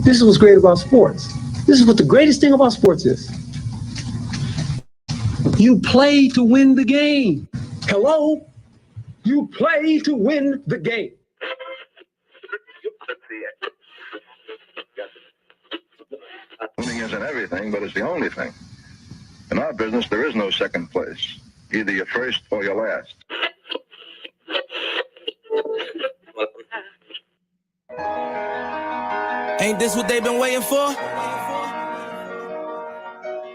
This is what's great about sports. This is what the greatest thing about sports is. You play to win the game. Hello? You play to win the game. Winning isn't everything, but it's the only thing. In our business, there is no second place. Either you're first or you're last. Ain't this what they've been waiting for?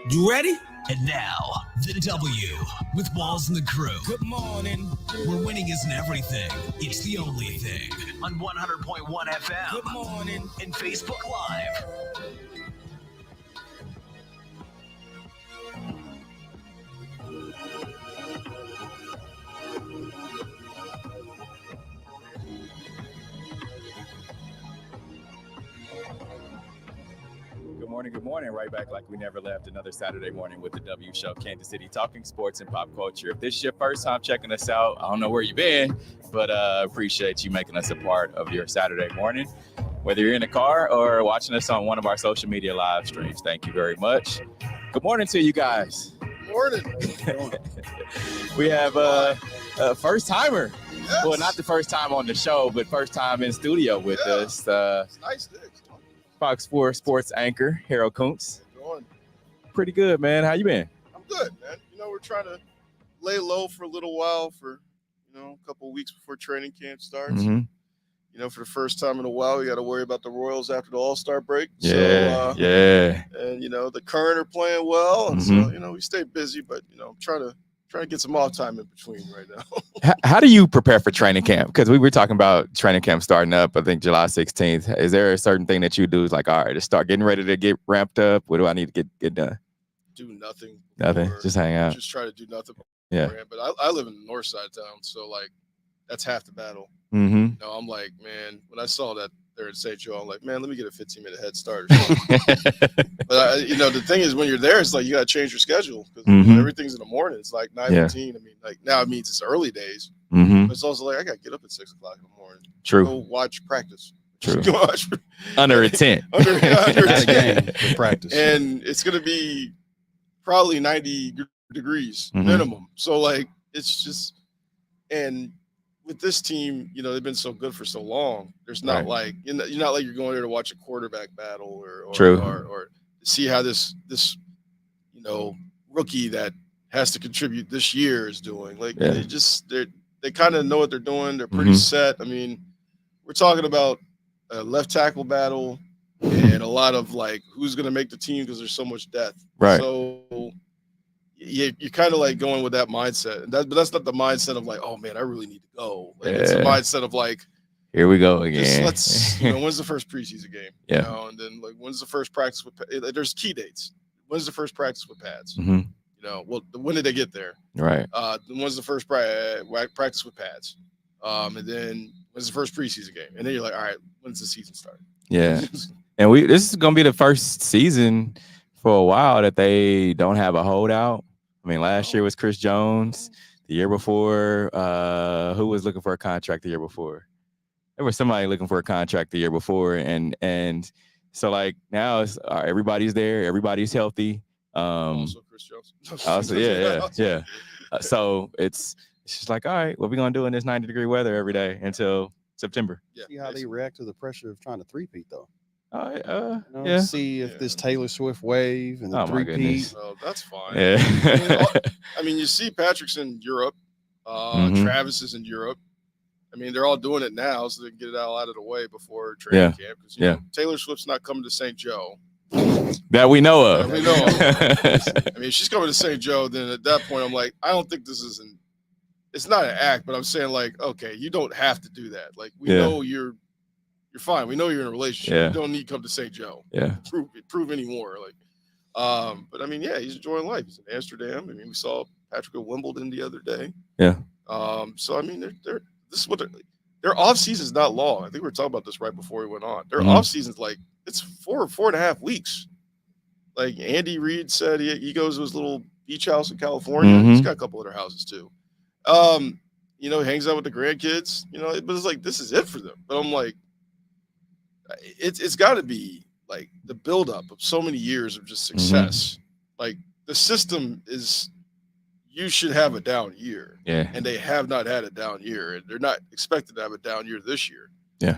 You ready? And now, the W with Walls and the crew. Good morning. Where winning isn't everything, it's the only thing. On 100.1 FM. Good morning. And Facebook Live. Good morning. Right back like we never left. Another Saturday morning with the W Show, Kansas City, talking sports and pop culture. If this is your first time checking us out, I don't know where you've been, but appreciate you making us a part of your Saturday morning. Whether you're in the car or watching us on one of our social media live streams, thank you very much. Good morning to you guys. Morning. We have a first timer. Yes. Well, not the first time on the show, but first time in studio with us. It's nice, Dick. Fox 4 sports anchor, Harold Kuntz. How's it going? Pretty good, man. How you been? I'm good, man. We're trying to lay low for a little while for, a couple of weeks before training camp starts. Mm-hmm. For the first time in a while, we got to worry about the Royals after the All-Star break. Yeah, And, the Current are playing well. And so, we stay busy, but, I'm trying to get some off time in between right now. How do you prepare for training camp? Because we were talking about training camp starting up, I think July 16th. Is there a certain thing that you do? Is like, all right, just start getting ready to get ramped up. What do I need to get done? Do nothing. Nothing. Just hang out. Just try to do nothing. Yeah. But I live in the north side of town, so that's half the battle. Mm-hmm. I'm like, man, when I saw that there in St. Joe, I'm like, man, let me get a 15-minute head start or something. But the thing is, when you're there, it's like you got to change your schedule because everything's in the morning. It's like 9:15. I mean, now it means it's early days. Mm-hmm. But it's also like I got to get up at 6 o'clock in the morning. True. Go watch practice. True. Go watch under a tent. under a tent. For practice. And it's gonna be probably 90 degrees minimum. So it's just, and with this team, they've been so good for so long. There's not you're not like you're going there to watch a quarterback battle or see how this rookie that has to contribute this year is doing. They kind of know what they're doing. They're pretty set. I mean, we're talking about a left tackle battle and a lot of who's going to make the team because there's so much depth. Right. So you're kind of going with that mindset. But that's not the mindset of oh man, I really need to go. It's a mindset of here we go again. Let's when's the first preseason game? Yeah. And then when's the first practice with there's key dates. When's the first practice with pads? Mm-hmm. When did they get there? Right. When's the first practice with pads? And then when's the first preseason game? And then you're like, all right, when's the season start? Yeah. And this is gonna be the first season for a while that they don't have a holdout. I mean, last year was Chris Jones. The year before, who was looking for a contract the year before? There was somebody looking for a contract the year before, and so now it's everybody's there, everybody's healthy. Also Chris Jones. Also, yeah. So it's just all right, what we gonna do in this 90-degree weather every day until September? Yeah. See how they react to the pressure of trying to three-peat, though. Yeah. See if this Taylor Swift wave and the three-peat. Oh, that's fine. Yeah. I mean, you see Patrick's in Europe. Travis is in Europe. I mean, they're all doing it now so they can get it all out of the way before training camp. Because Taylor Swift's not coming to St. Joe. That we know of. I mean, if she's coming to St. Joe, then at that point, I'm like, I don't think this is it's not an act, but I'm saying okay, you don't have to do that. We know you're fine. We know you're in a relationship. Yeah. You don't need to come to St. Joe. Yeah. Prove anymore. But I mean, he's enjoying life. He's in Amsterdam. I mean, we saw Patrick at Wimbledon the other day. Yeah. So I mean, this is what their off season's not long. I think we were talking about this right before we went on. Their off season's it's 4.5 weeks. Andy Reid said he goes to his little beach house in California. He's got a couple other houses too. He hangs out with the grandkids, but it's this is it for them. But I'm like, it's got to be like the buildup of so many years of just success. Like the system is, you should have a down year. Yeah. And they have not had a down year, and they're not expected to have a down year this year. Yeah.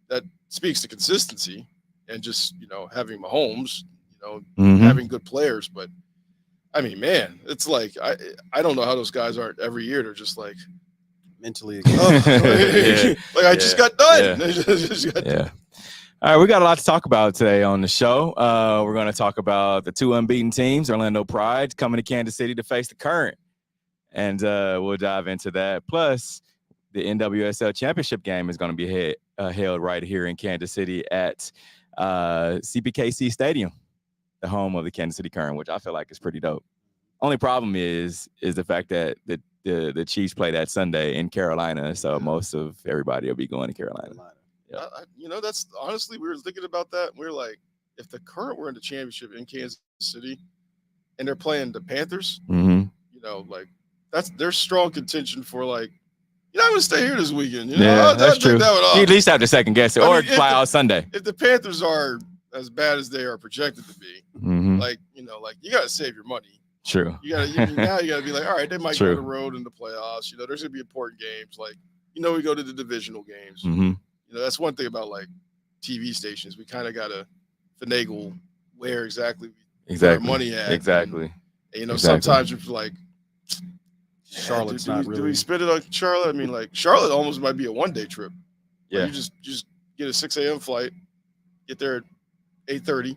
That speaks to consistency and just, having Mahomes, having good players. But I mean, man, it's like, I don't know how those guys aren't every year. They're just like mentally. I just got done. Yeah. All right, we got a lot to talk about today on the show. We're going to talk about the two unbeaten teams, Orlando Pride, coming to Kansas City to face the Current. And we'll dive into that. Plus, the NWSL championship game is going to be held right here in Kansas City at CPKC Stadium, the home of the Kansas City Current, which I feel like is pretty dope. Only problem is the fact that the Chiefs play that Sunday in Carolina, so most of everybody will be going to Carolina. Yeah. That's honestly, we were thinking about that. We were like, if the Current were in the championship in Kansas City and they're playing the Panthers, like that's their strong contention for like, I'm going to stay here this weekend. That's true. You at least have to second guess it or fly out Sunday. If the Panthers are as bad as they are projected to be, like you got to save your money. True. Now you got to be like, all right, they might go on the road in the playoffs. There's going to be important games. Like, we go to the divisional games. That's one thing about like TV stations. We kind of got to finagle where exactly we put our money at. Exactly. And, sometimes you're like, Charlotte's not really. Do we spend it on Charlotte? I mean, like Charlotte almost might be a one-day trip. Yeah. Like, you just get a 6 a.m. flight, get there at 8:30,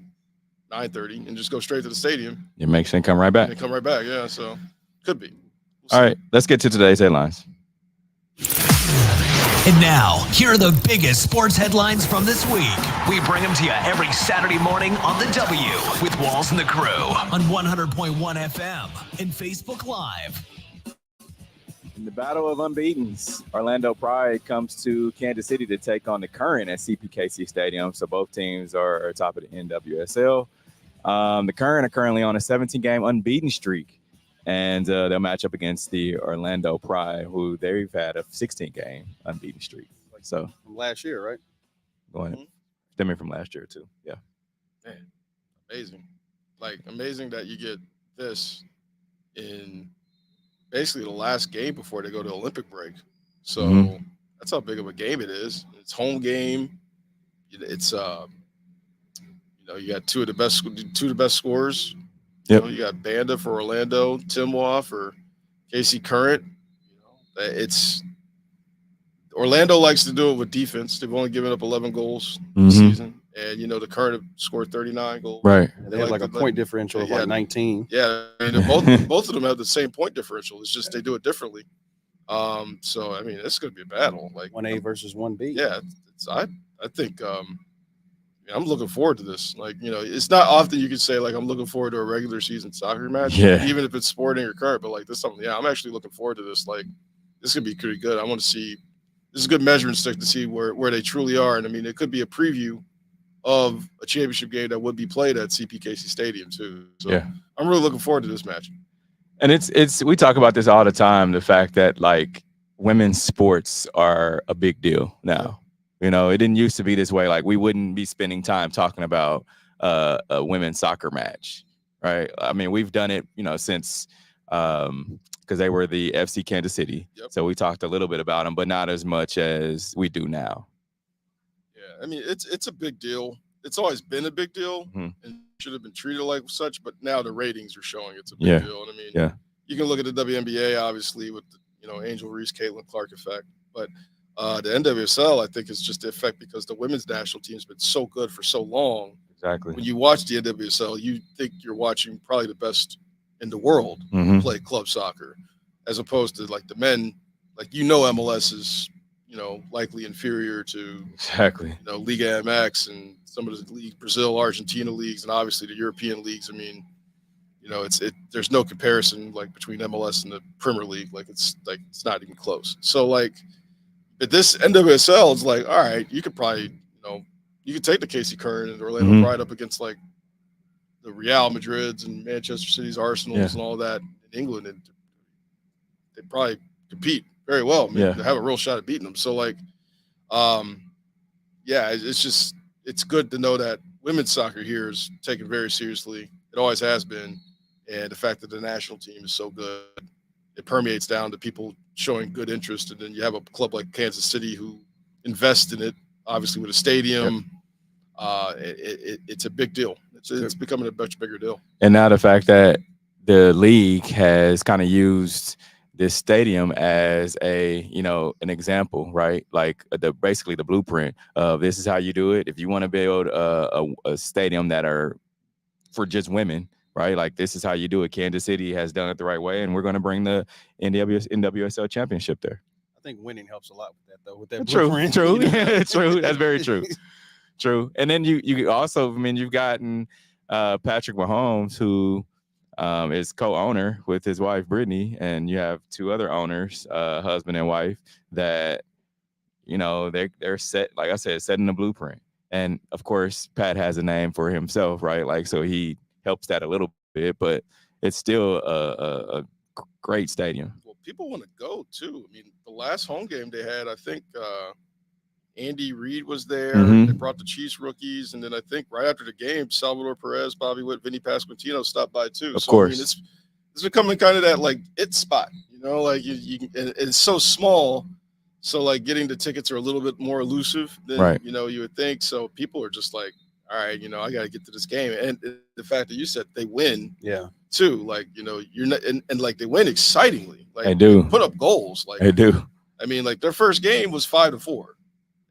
9:30, and just go straight to the stadium. You make sure and come right back. And come right back. Yeah. So could be. All right. Let's get to today's headlines. And now, here are the biggest sports headlines from this week. We bring them to you every Saturday morning on The W with Walls and the Crew on 100.1 FM and Facebook Live. In the battle of unbeatens, Orlando Pride comes to Kansas City to take on the Current at CPKC Stadium. So both teams are top of the NWSL. The Current are currently on a 17-game unbeaten streak. And they'll match up against the Orlando Pride, who they've had a 16-game unbeaten streak. So from last year, right? Going stemming from last year too. Yeah. Man, amazing. Like amazing that you get this in basically the last game before they go to Olympic break. So that's how big of a game it is. It's home game. It's you got two of the best scorers. Yep. You got Banda for Orlando, Timoa for KC Current. It's Orlando likes to do it with defense. They've only given up 11 goals this season, and the Current have scored 39 goals. Right. And they have like a point differential of like 19. Yeah, I mean, both of them have the same point differential. It's just they do it differently. So I mean, it's going to be a battle, like 1A versus 1B. Yeah, I think. I'm looking forward to this. Like, it's not often you can say, like, I'm looking forward to a regular season soccer match, even if it's Sporting or Current, but, like, this something, I'm actually looking forward to this. Like, this could be pretty good. I want to see – this is a good measuring stick to see where they truly are. And, I mean, it could be a preview of a championship game that would be played at CPKC Stadium, too. So, I'm really looking forward to this match. And it's we talk about this all the time, the fact that, like, women's sports are a big deal now. It didn't used to be this way. Like, we wouldn't be spending time talking about a women's soccer match, right? I mean, we've done it, since because they were the FC Kansas City. Yep. So we talked a little bit about them, but not as much as we do now. Yeah, I mean, it's a big deal. It's always been a big deal and should have been treated like such, but now the ratings are showing it's a big deal. And I mean, you can look at the WNBA, obviously, with the, Angel Reese, Caitlin Clark effect, but the NWSL, I think, is just the effect because the women's national team has been so good for so long. Exactly. When you watch the NWSL, you think you're watching probably the best in the world play club soccer, as opposed to like the men. Like MLS is likely inferior to Liga MX and some of the league, Brazil, Argentina leagues, and obviously the European leagues. I mean, there's no comparison like between MLS and the Premier League. Like it's not even close. So like. But this NWSL is like, all right, you could probably, you could take the KC Current and Orlando Pride up against like the Real Madrids and Manchester City's Arsenals and all that in England, and they probably compete very well. I mean, they have a real shot at beating them. So like, it's good to know that women's soccer here is taken very seriously. It always has been. And the fact that the national team is so good, it permeates down to people showing good interest. And then you have a club like Kansas City who invests in it, obviously with a stadium. It's a big deal. It's becoming a much bigger deal. And now the fact that the league has kind of used this stadium as an example, right? Like basically the blueprint of this is how you do it. If you want to build a stadium that are for just women, right? Like this is how you do it. Kansas City has done it the right way, and we're going to bring the NWSL championship there. I think winning helps a lot with that, though. With that True. True. That's very true. True. And then you also, you've gotten Patrick Mahomes, who is co-owner with his wife Brittany, and you have two other owners, husband and wife, that they're set, like I said, setting the blueprint. And of course, Pat has a name for himself, right? Like, so he helps that a little bit, but it's still a great stadium. Well, people want to go too. I mean, the last home game they had, I think Andy Reid was there. Mm-hmm. They brought the Chiefs rookies, and then I think right after the game, Salvador Perez, Bobby Witt, Vinny Pasquantino stopped by too. Of course, I mean, it's becoming kind of that like it spot, like you and it's so small, so like getting the tickets are a little bit more elusive than you would think. So people are just like, all right, I got to get to this game, and the fact that you said they win, too, like you're not, and like they win excitingly, like they do put up goals, like they do. I mean, like their first game was 5-4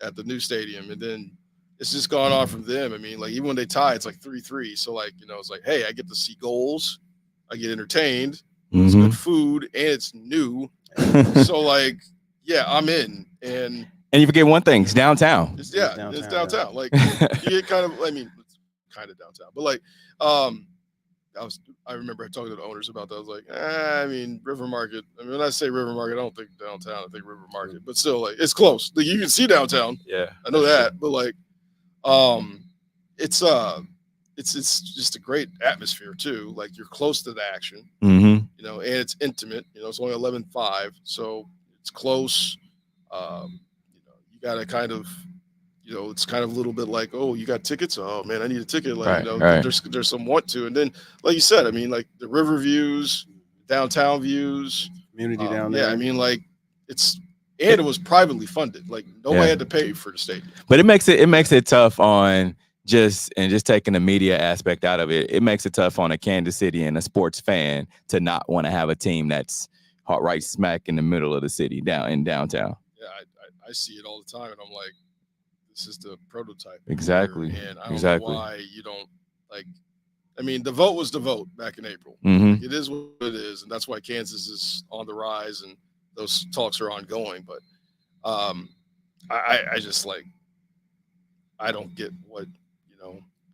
at the new stadium, and then it's just gone on from them. I mean, like even when they tie, it's like 3-3. So like it's like, hey, I get to see goals, I get entertained, it's good food, and it's new. So like, yeah, I'm in. And you forget one thing: it's downtown. It's downtown. Like you get kind of, it's kind of downtown, but like, I remember talking to the owners about that. I was like, River Market. I mean, when I say River Market, I don't think downtown. I think River Market, but still, like, it's close. Like, you can see downtown. Yeah, I know that. But like, it's just a great atmosphere too. Like you're close to the action, and it's intimate. It's only 11-5, so it's close. You got to kind of. It's kind of a little bit like, oh, you got tickets? Oh man, I need a ticket. Like, there's some want to. And then, like you said, I mean, like the river views, downtown views, community down there. Yeah, I mean, like it was privately funded. Like nobody had to pay for the stadium. But it makes it tough on just taking the media aspect out of it. It makes it tough on a Kansas City and a sports fan to not want to have a team that's right smack in the middle of the city downtown. Yeah, I see it all the time, and I'm like, this is the prototype. Exactly. And I don't know why you don't like. I mean, the vote was the vote back in April. Mm-hmm. It is what it is, and that's why Kansas is on the rise, and those talks are ongoing. But I just like, I don't get what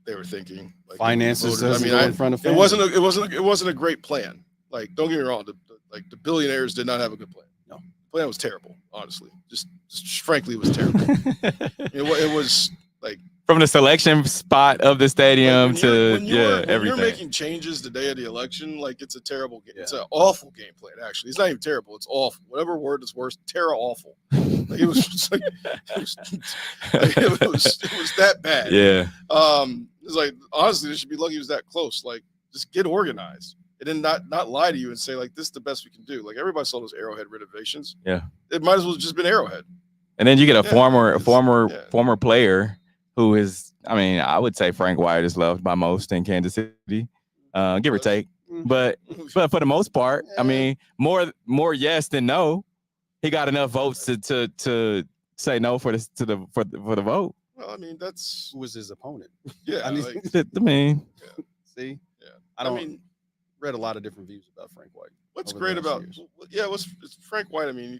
they were thinking. Like finances. In front of fans. It wasn't a great plan. Like, don't get me wrong. The billionaires did not have a good plan. No, the plan was terrible. Honestly, just frankly, it was terrible. It was like from the selection spot of the stadium when everything. You're making changes the day of the election. Like it's a terrible game. Yeah. It's an awful game plan. Actually, it's not even terrible. It's awful. Whatever word is worse, awful. Like, it was just like it was that bad. Yeah. It's like honestly, they should be lucky it was that close. Like just get organized. And then not lie to you and say, like, this is the best we can do. Like, everybody saw those Arrowhead renovations. Yeah. It might as well have just been Arrowhead. And then you get a former player who is, I would say Frank White is loved by most in Kansas City, give or take. But for the most part, more yes than no. He got enough votes to say no for the vote. Well, that's who was his opponent. Yeah. See? Yeah. Read a lot of different views about Frank White. What's great about it's Frank White? Him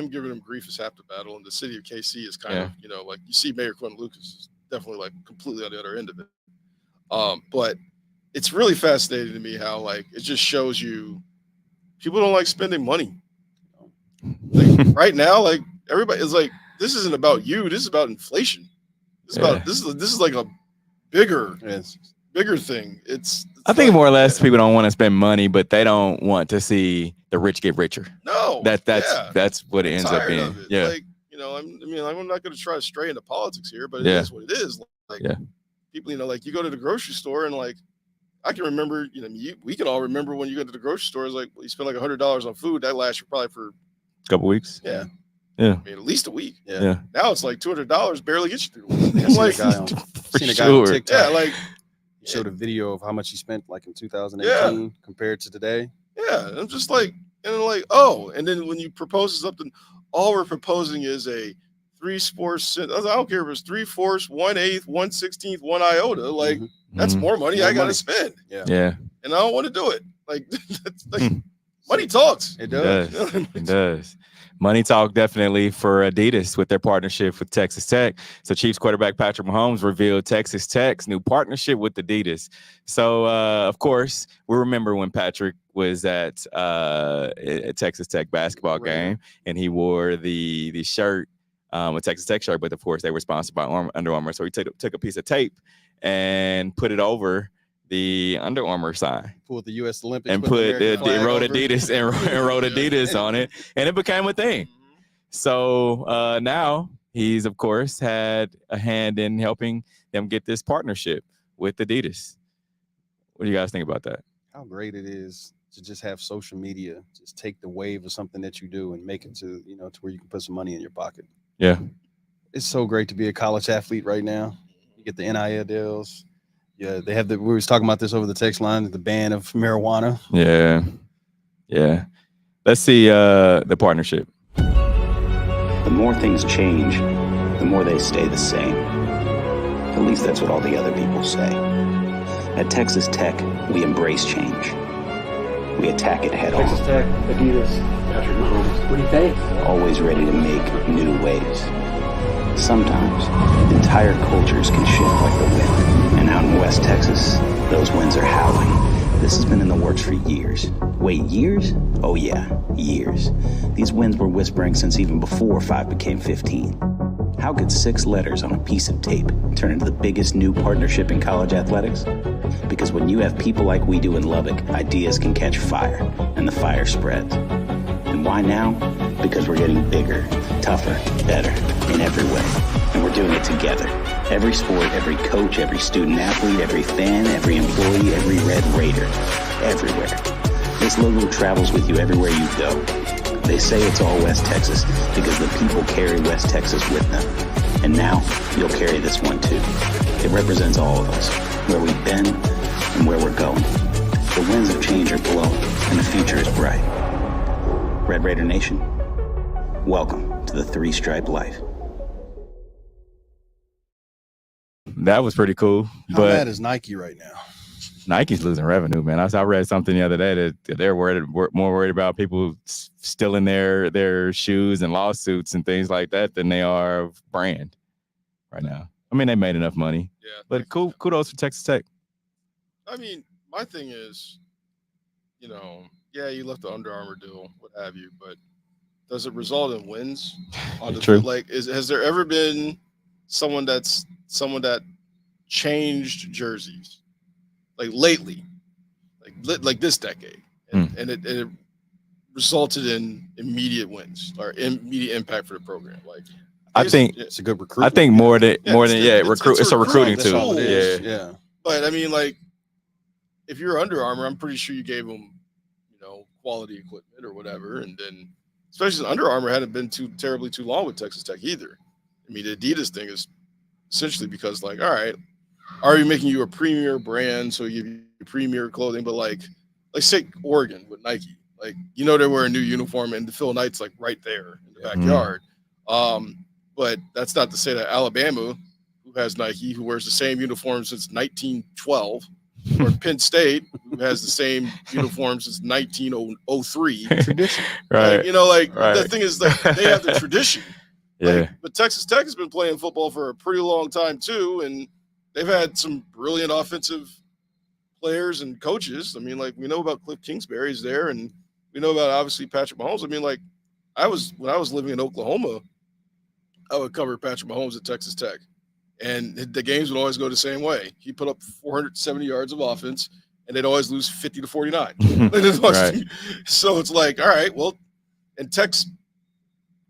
giving him grief is half the battle, and the city of KC is kind of like you see Mayor Quentin Lucas is definitely like completely on the other end of it. But it's really fascinating to me how like it just shows you people don't like spending money. Like right now, like everybody is like, this isn't about you. This is about inflation. This is like a bigger thing. I think more or less people don't want to spend money, but they don't want to see the rich get richer. No, that's what it ends up being. Yeah, like I'm not going to try to stray into politics here, but it is what it is. Like, people, like you go to the grocery store and like, I can remember, we can all remember when you go to the grocery store, it's like, well, you spend like $100 on food. That lasts you probably for a couple weeks. Yeah. Yeah. I mean, at least a week. Yeah. Now it's like $200 barely gets you through. I've Like, seen a guy on TikTok. yeah, like showed a video of how much he spent like in 2018 compared to today. Yeah. I'm just like, and then like, oh, and then when you propose something, all we're proposing is a 3/4. I don't care if it's 3/4, 1/8, 1/16, 1 iota. Like that's more money I gotta spend. Yeah. And I don't want to do it. Like that's like money talks. It does. It does. Money talk definitely for Adidas with their partnership with Texas Tech. So Chiefs quarterback Patrick Mahomes revealed Texas Tech's new partnership with Adidas. So, of course, we remember when Patrick was at a Texas Tech basketball game and he wore the shirt, a Texas Tech shirt, but of course they were sponsored by Under Armour. So he took a piece of tape and put it over the Under Armour sign. Pulled the U.S. Olympics and wrote Adidas and wrote Adidas on it, and it became a thing. So now he's, of course, had a hand in helping them get this partnership with Adidas. What do you guys think about that? How great it is to just have social media, just take the wave of something that you do and make it to, to where you can put some money in your pocket. Yeah. It's so great to be a college athlete right now. You get the NIL deals. Yeah, they have we were talking about this over the text line, the ban of marijuana. Yeah. Yeah. Let's see the partnership. The more things change, the more they stay the same. At least that's what all the other people say. At Texas Tech, we embrace change. We attack it head on. Texas Tech, Adidas, Patrick Mahomes. What do you think? Always ready to make new waves. Sometimes, entire cultures can shift like the wind. And out in West Texas, those winds are howling. This has been in the works for years. Wait, years? Oh yeah, years. These winds were whispering since even before 5 became 15. How could 6 letters on a piece of tape turn into the biggest new partnership in college athletics? Because when you have people like we do in Lubbock, ideas can catch fire, and the fire spreads. And why now? Because we're getting bigger, tougher, better in every way. And we're doing it together. Every sport, every coach, every student athlete, every fan, every employee, every Red Raider. Everywhere. This logo travels with you everywhere you go. They say it's all West Texas because the people carry West Texas with them. And now, you'll carry this one too. It represents all of us, where we've been and where we're going. The winds of change are blowing, and the future is bright. Red Raider Nation, welcome to the 3-Stripe Life. That was pretty cool. How but mad is Nike right now? Nike's losing revenue, man. I read something the other day that they're more worried about people stealing their shoes and lawsuits and things like that than they are of brand right now. I mean, they made enough money. Yeah. But kudos for Texas Tech. I mean, my thing is, you left the Under Armour deal, what have you, but does it result in wins? True. Like, has there ever been someone that changed jerseys? Like lately, like this decade, and it resulted in immediate wins or immediate impact for the program. Like, I think it's a good recruit. I think more than recruit. It's a recruiting tool. Yeah. But I mean, like, if you're Under Armour, I'm pretty sure you gave them, quality equipment or whatever, and then especially Under Armour hadn't been too long with Texas Tech either. I mean, the Adidas thing is essentially because, like, all right, are you making you a premier brand so you give you premier clothing, but like say Oregon with Nike, like, they're wearing a new uniform and the Phil Knight's like right there in the backyard. But that's not to say that Alabama, who has Nike, who wears the same uniform since 1912, or Penn State, who has the same uniform since 1903. Tradition. Right. The thing is, like, they have the tradition. Yeah. But Texas Tech has been playing football for a pretty long time too, and they've had some brilliant offensive players and coaches. I mean, like, we know about Cliff Kingsbury's there, and we know about, obviously, Patrick Mahomes. I mean, like, when I was living in Oklahoma, I would cover Patrick Mahomes at Texas Tech, and the games would always go the same way. He put up 470 yards of offense, and they'd always lose 50-49. Right. So it's like, all right, well, and Tech's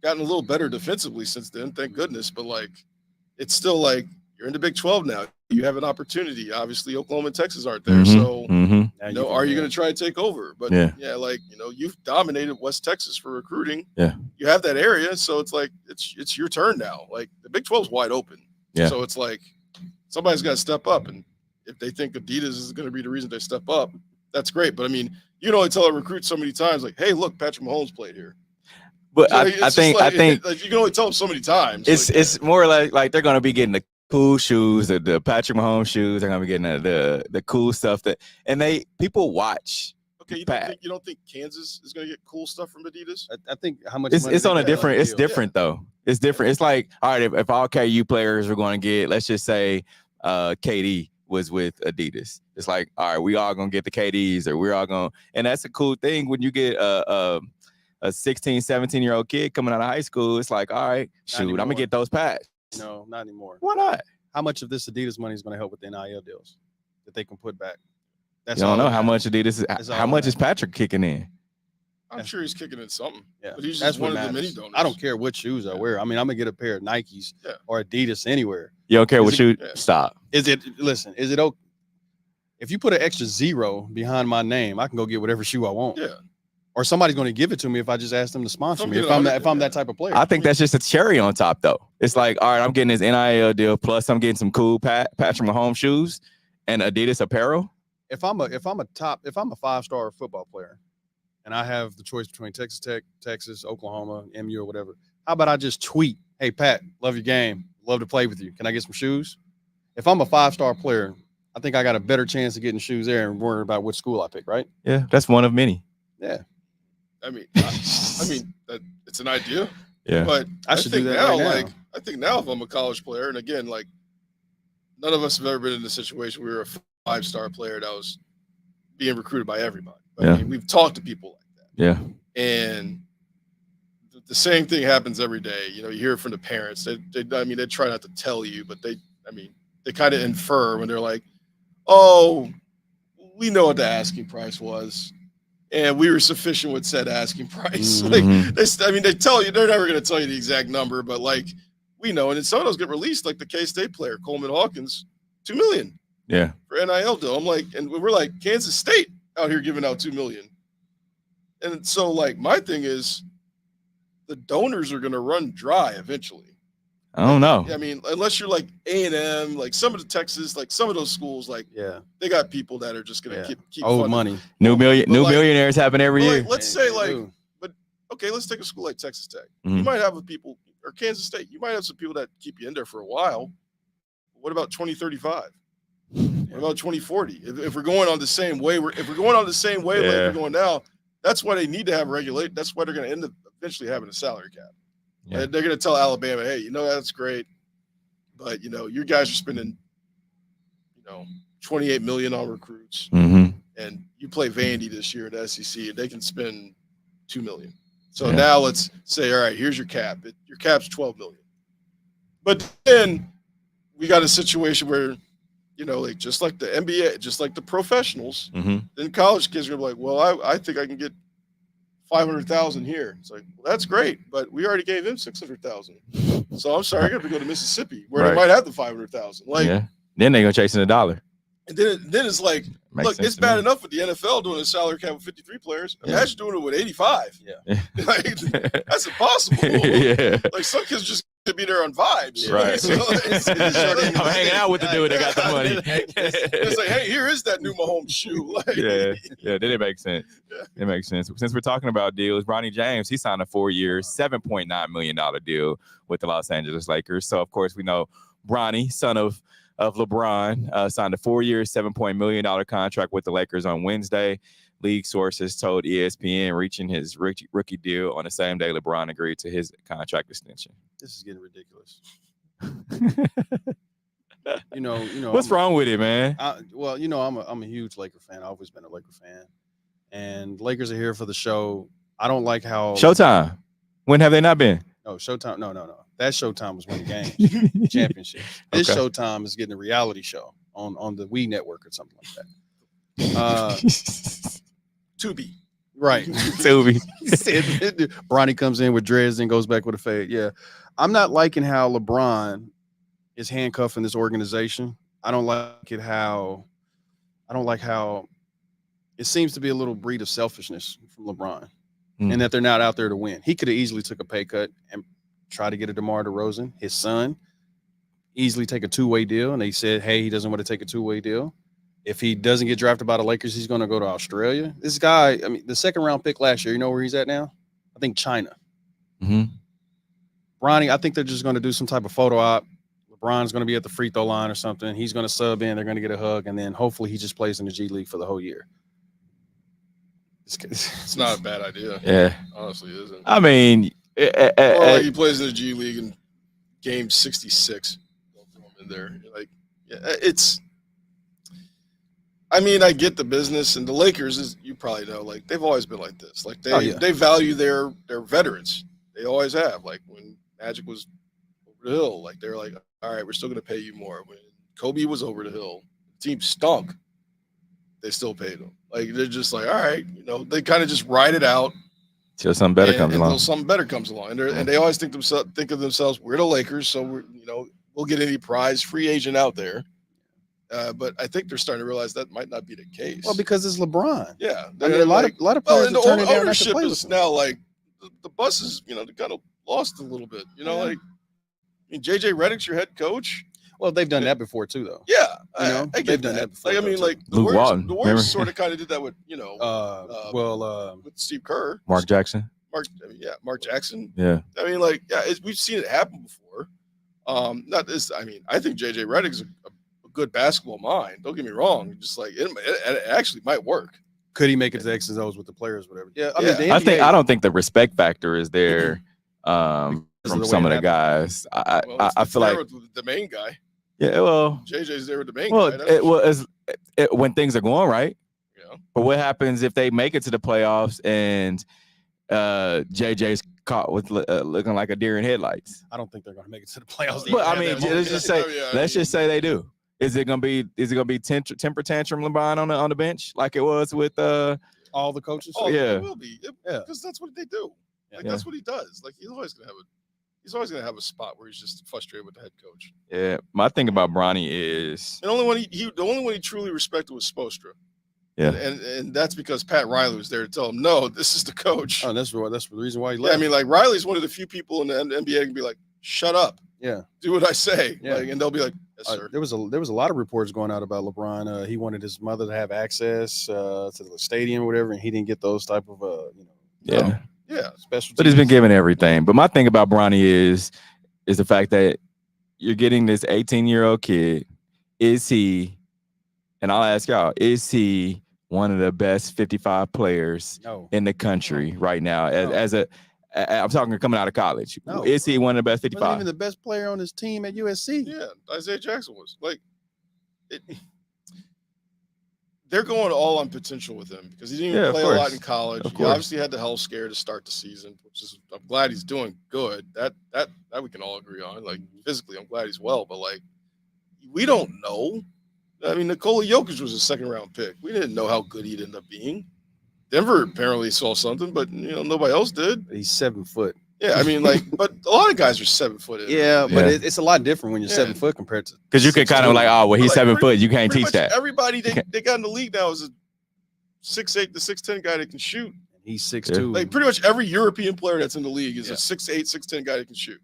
gotten a little better defensively since then, thank goodness. But, like, it's still like, you're in the Big 12 now. you have an opportunity. Obviously, Oklahoma and Texas aren't there, so are you going to try to take over? But you've dominated West Texas for recruiting. Yeah, you have that area, so it's like it's your turn now. Like the Big 12 is wide open. Yeah, so it's like somebody's got to step up, and if they think Adidas is going to be the reason they step up, that's great. But I mean, you can only tell a recruit so many times, like, hey, look, Patrick Mahomes played here. But so I think like, you can only tell them so many times. It's more like they're going to be getting the cool shoes, the Patrick Mahomes shoes. They're going to be getting the cool stuff and people watch. Okay, you don't think Kansas is going to get cool stuff from Adidas? I think how much it's on a different. It's different though. It's different. It's like, all right, if all KU players are going to get, let's just say, KD was with Adidas. It's like, all right, we all gonna get the KDs, or we're all gonna, and that's a cool thing when you get a 16, 17-year-old kid coming out of high school. It's like, all right, shoot, I'm gonna get those packs. No, not anymore. Why not? How much of this Adidas money is going to help with the NIL deals that they can put back? You don't know how much Adidas is. How much is Patrick kicking in? I'm sure he's kicking in something. Yeah, but he's just one of the many donors. I don't care what shoes I wear. I mean, I'm gonna get a pair of Nikes or Adidas anywhere. You don't care what shoe? Stop. Is it okay? If you put an extra 0 behind my name, I can go get whatever shoe I want. Yeah. Or somebody's going to give it to me if I just ask them to sponsor me. If I'm that type of player. I think that's just a cherry on top, though. It's like, all right, I'm getting this NIL deal, plus I'm getting some cool Patrick Mahomes shoes and Adidas apparel. If I'm a 5-star football player, and I have the choice between Texas Tech, Texas, Oklahoma, MU, or whatever, how about I just tweet, "Hey Pat, love your game, love to play with you. Can I get some shoes?" If I'm a 5-star player, I think I got a better chance of getting shoes there and worrying about which school I pick, right? Yeah, that's one of many. Yeah. I mean, it's an idea. Yeah. But I should do that now. I think now if I'm a college player, and again, like, none of us have ever been in a situation where we were a 5-star player that was being recruited by everybody. I mean, we've talked to people like that. Yeah. And the same thing happens every day. You hear it from the parents. They try not to tell you, but they kind of infer when they're like, "Oh, we know what the asking price was, and we were sufficient with said asking price." Mm-hmm. Like, they tell you, they're never going to tell you the exact number, but like, we know. And then some of those get released, like the K-State player, Coleman Hawkins, $2 million. Yeah. For NIL deal. I'm like, and we're like, Kansas State out here giving out $2 million. And so, like, my thing is, the donors are going to run dry eventually. I don't know. I mean, unless you're like A&M, like some of the Texas, like some of those schools, like they got people that are just gonna keep old funding. money. New millionaires happen every year. Like, let's say let's take a school like Texas Tech. Mm-hmm. You might have people, or Kansas State. You might have some people that keep you in there for a while. What about 2035? What about 2040? If we're going on the same way, like we're going now, that's why they need to have regulate. That's why they're going to end up eventually having a salary cap. Yeah. And they're going to tell Alabama, "Hey, that's great, but your guys are spending, $28 million on recruits, and you play Vandy this year at the SEC, and they can spend $2 million. So now let's say, all right, here's your cap. Your cap's $12 million. But then we got a situation where, like just like the NBA, just like the professionals, then college kids are gonna be like, well, I think I can get $500,000 here. It's like, well, that's great, but we already gave him $600,000. So I'm sorry, I got to go to Mississippi where they might have the $500,000. Like, then they're gonna chase in $1. And then it's like, look, it's bad enough with the NFL doing a salary cap with 53 players. Imagine doing it with 85. Yeah, like, that's impossible. Like some kids just to be there on vibes, right? So I'm hanging out with the dude that got the money. It's like, hey, here is that new Mahomes shoe. Like, then it makes sense. It makes sense. Since we're talking about deals, Bronny James, he signed a 4-year, $7.9 million deal with the Los Angeles Lakers. So of course we know Bronny, son of LeBron, signed a 4-year, $7 million contract with the Lakers on Wednesday. League sources told ESPN reaching his rookie deal on the same day LeBron agreed to his contract extension. This is getting ridiculous. What's wrong with it, man? I'm a huge Laker fan. I've always been a Laker fan, and Lakers are here for the show. I don't like how Showtime. When have they not been? No, Showtime. No. That Showtime was winning games, championship. This Showtime is getting a reality show on the Wii network or something like that. Tubi. Right. Tubi. Bronny comes in with dreads and goes back with a fade. Yeah. I'm not liking how LeBron is handcuffing this organization I don't like how it seems to be a little breed of selfishness from LeBron, and that they're not out there to win. He could have easily took a pay cut and tried to get a DeMar DeRozan, his son, easily take a two-way deal, and they said, hey, he doesn't want to take a two-way deal. If he doesn't get drafted by the Lakers, he's going to go to Australia. This guy, I mean, the second-round pick last year, you know where he's at now? I think China. Bronny, I think they're just going to do some type of photo op. LeBron's going to be at the free throw line or something. He's going to sub in. They're going to get a hug, and then hopefully he just plays in the G League for the whole year. It's not a bad idea. Yeah. Honestly, it isn't. I mean, Or like he plays in the G League in game 66. Don't throw him in there. Like, yeah, it's. I mean, I get the business, and the Lakers, as you probably know, like they've always been like this. Like they value their veterans. They always have. Like when Magic was over the hill, like they're like, all right, we're still going to pay you more. When Kobe was over the hill, the team stunk. They still paid him. Like they're just like, all right, you know, they kind of just ride it out till something better comes along. Until something better comes along, and they always think of themselves, we're the Lakers, so we'll get any prize free agent out there. But I think they're starting to realize that might not be the case. Well, because it's LeBron. Yeah, I mean, a lot of players and are turning the down ownership play is now like the bus is, they kind of lost a little bit. Like, I mean, JJ Redick's your head coach. Well, they've done that before too, though. Yeah, I get they've done that before. Like, I mean, like Luke Walton, the Warriors sort of kind of did that with with Steve Kerr, Mark Jackson. Mark Jackson. Yeah. I mean, like, we've seen it happen before. Not this. I mean, I think JJ Redick's a good basketball mind. Don't get me wrong. Just like it actually might work. Could he make it to X's and O's with the players, whatever? Yeah, I mean, I don't think the respect factor is there from some of the guys. I feel like the main guy. Yeah, well, JJ's there with the main guy. When things are going right. Yeah. But what happens if they make it to the playoffs and JJ's caught with looking like a deer in headlights? I don't think they're going to make it to the playoffs. But I mean, let's just say they do. Is it gonna be temper tantrum LeBron on the bench like it was with all the coaches? Oh, yeah, it will be. Because that's what they do. Like that's what he does. Like he's always gonna have a spot where he's just frustrated with the head coach. Yeah, my thing about Bronny is the only one he truly respected was Spoelstra. Yeah, and that's because Pat Riley was there to tell him, no, this is the coach. Oh, that's the reason why he left. Yeah, I mean, like Riley's one of the few people in the NBA that can be like, shut up. Yeah, do what I say. Yeah, and they'll be like, yes, sir. There was a lot of reports going out about LeBron. He wanted his mother to have access to the stadium or whatever, and he didn't get those type of special. But he's been given everything. But my thing about Bronny is the fact that you're getting this 18-year-old kid. Is he? And I'll ask y'all: is he one of the best 55 players in the country right now? I'm talking coming out of college. No. Is he one of the best 55? Wasn't even the best player on his team at USC. Yeah, Isaiah Jackson was. Like, they're going all on potential with him because he didn't even play a lot in college. He obviously had the health scare to start the season, which is I'm glad he's doing good. That we can all agree on. Like physically, I'm glad he's well, but like we don't know. I mean, Nikola Jokic was a second-round pick. We didn't know how good he'd end up being. Denver apparently saw something, but nobody else did. He's 7 foot. Yeah, I mean, like, but a lot of guys are 7 foot. Yeah, but it's a lot different when you're 7 foot compared to because you can kind of like, oh, well, he's like, 7 foot. You can't teach that. Everybody they got in the league now is a 6'8", the 6'10" guy that can shoot. He's 6'2". Like pretty much every European player that's in the league is a 6'8", 6'10" guy that can shoot.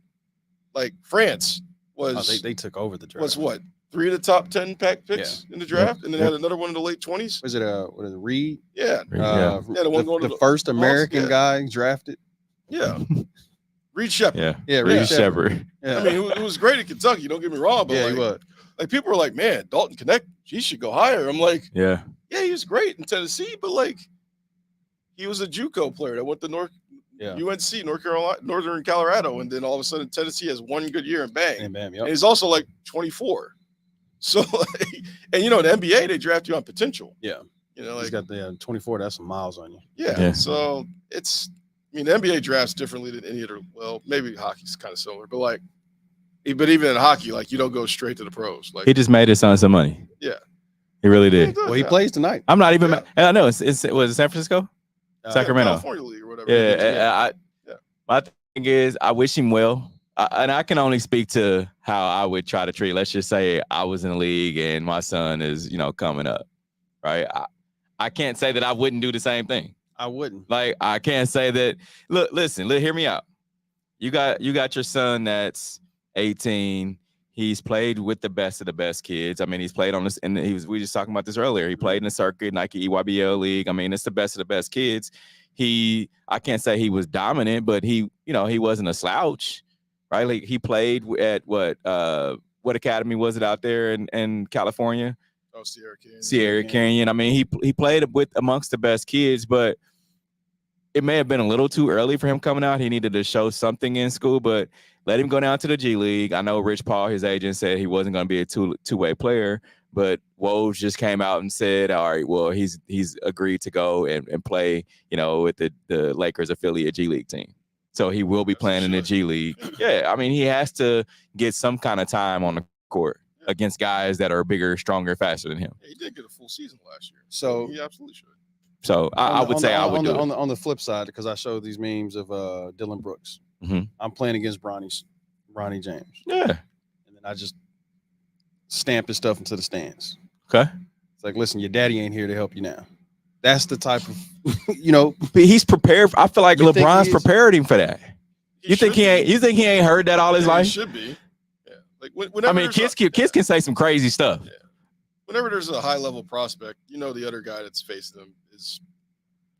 Like France was. They took over the draft. Was what? 3 of the top 10 picks in the draft, and then had another one in the late 20s. Was it Reed? Yeah, the one going to the first American guy drafted. Yeah, Reed Shepard. Yeah, Reed Shepard. Yeah. I mean, it was great at Kentucky. Don't get me wrong, but he was. Like people were like, "Man, Dalton Connect, he should go higher." I'm like, yeah, he was great in Tennessee, but like, he was a JUCO player that went to UNC, Northern Colorado, and then all of a sudden Tennessee has one good year and bang. And he's also like 24. So, and in the NBA, they draft you on potential. Yeah. Like he's got the 24. That's some miles on you. Yeah. So the NBA drafts differently than any other. Well, maybe hockey's kind of similar, but even in hockey, like you don't go straight to the pros. Like he just made his son some money. Yeah. He really did. Well, he plays tonight. I'm not even. And I know was it San Francisco, Sacramento, California League or whatever. My thing is, I wish him well. and I can only speak to how I would try to treat. Let's just say I was in the league and my son is, coming up, right? I can't say that I wouldn't do the same thing. I wouldn't. Like, I can't say that. Look, listen, hear me out. You got your son that's 18. He's played with the best of the best kids. I mean, he's played on this, and we were just talking about this earlier. He played in the circuit, Nike EYBL League. I mean, it's the best of the best kids. I can't say he was dominant, but he wasn't a slouch, right? Like, he played at what academy was it out there in California? Oh, Sierra Canyon. Sierra Canyon. I mean, he played with amongst the best kids, but it may have been a little too early for him coming out. He needed to show something in school, but let him go down to the G League. I know Rich Paul, his agent, said he wasn't going to be a two-way player, but Woj just came out and said, all right, well, he's agreed to go and play, with the Lakers affiliate G League team. So he will be playing in the G League. Yeah, I mean, he has to get some kind of time on the court against guys that are bigger, stronger, faster than him. Yeah, he did get a full season last year. So he absolutely should. So I would say I would do it. On the flip side, because I showed these memes of Dylan Brooks. Mm-hmm. I'm playing against Bronny James. Yeah. And then I just stamp his stuff into the stands. Okay. It's like, listen, your daddy ain't here to help you now. That's the type of, But he's prepared. I feel like LeBron's prepared him for that. You think he ain't heard that all his life? He should be. Yeah. Like whenever kids can say some crazy stuff. Yeah. Whenever there's a high-level prospect, the other guy that's facing them is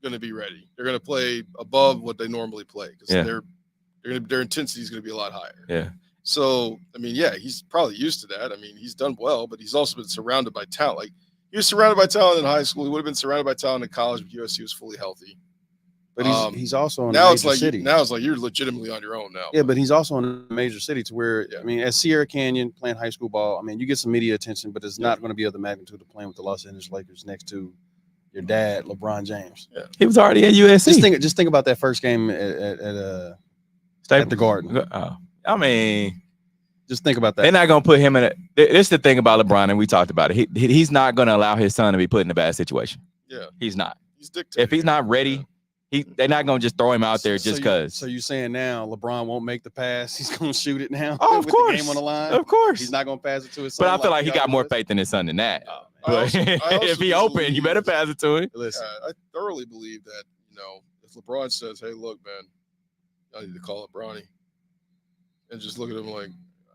going to be ready. They're going to play above what they normally play because their intensity is going to be a lot higher. Yeah. So, I mean, he's probably used to that. I mean, he's done well, but he's also been surrounded by talent. Like, he was surrounded by talent in high school. He would have been surrounded by talent in college if USC was fully healthy. But he's also in now a it's major like city. Now it's like you're legitimately on your own now. Yeah, but he's also in a major city to where, I mean, at Sierra Canyon playing high school ball, I mean, you get some media attention, but it's not going to be of the magnitude of playing with the Los Angeles Lakers next to your dad, LeBron James. Yeah. He was already at USC. Just think about that first game at the Garden. I mean, just think about that. They're not going to put him in a. This is the thing about LeBron, and we talked about it. He's not going to allow his son to be put in a bad situation. Yeah, he's not. He's dictating. If he's not ready, they're not going to just throw him out there just because. So you're saying now LeBron won't make the pass? He's going to shoot it now. Oh, of with course, the game on the line. Of course, he's not going to pass it to his son. But I feel like he got more faith in his son than that. But if he open, you better pass it to him. Listen, I thoroughly believe that if LeBron says, "Hey, look, man, I need to call up Bronny," and just look at him like,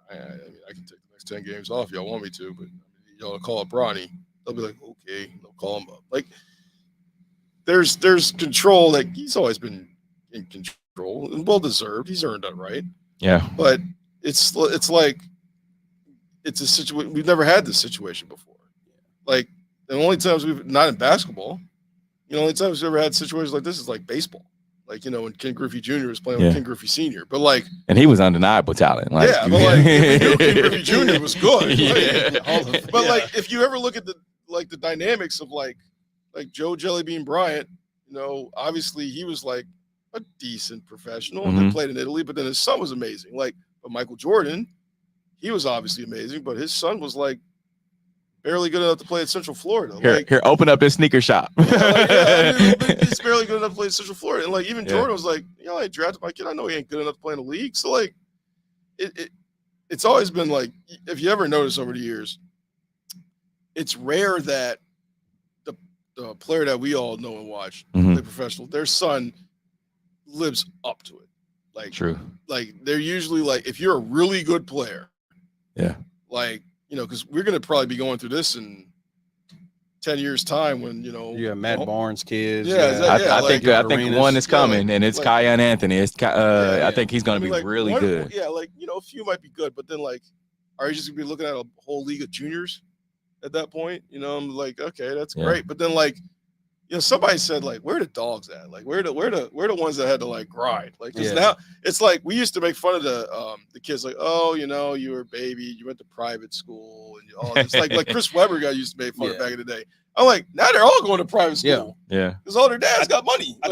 I mean, I can take the next 10 games off. Y'all want me to, but y'all call up Bronny. They'll be like, okay, they'll call him up. Like, there's control. Like, he's always been in control and well deserved. He's earned that right. Yeah. But it's like it's a situation. We've never had this situation before. Like, the only times we've not in basketball, the only times we've ever had situations like this is like baseball. Like, when Ken Griffey Jr. was playing with Ken Griffey Sr. But like, and he was undeniable talent. Like, but like, if you knew Ken Griffey Jr. was good. Yeah. But like, if you ever look at the dynamics of like Joe Jellybean Bryant, obviously he was like a decent professional and then played in Italy, but then his son was amazing. Like, but Michael Jordan, he was obviously amazing, but his son was like barely good enough to play at Central Florida. Here, open up his sneaker shop. He's barely good enough to play at Central Florida. And like, even Jordan was like, I drafted my kid. I know he ain't good enough to play in the league. So like, it's always been like, if you ever notice over the years, it's rare that the player that we all know and watch, play professional, their son lives up to it. Like, true. Like, they're usually like, if you're a really good player, like, because we're going to probably be going through this in 10 years' time when, you have Matt Barnes' kids. I think one is coming, and it's Kyan Anthony. It's I think he's going to be really good. Yeah, like, a few might be good, but then, like, are you just going to be looking at a whole league of juniors at that point? I'm like, okay, that's great. But then, like, somebody said, like, where are the dogs at? Like, where the ones that had to like grind? Like, because now it's like we used to make fun of the kids, like, oh, you were a baby, you went to private school, and all this. like Chris Webber got used to make fun of back in the day. I'm like, now they're all going to private school. Yeah. Because all their dads got money. I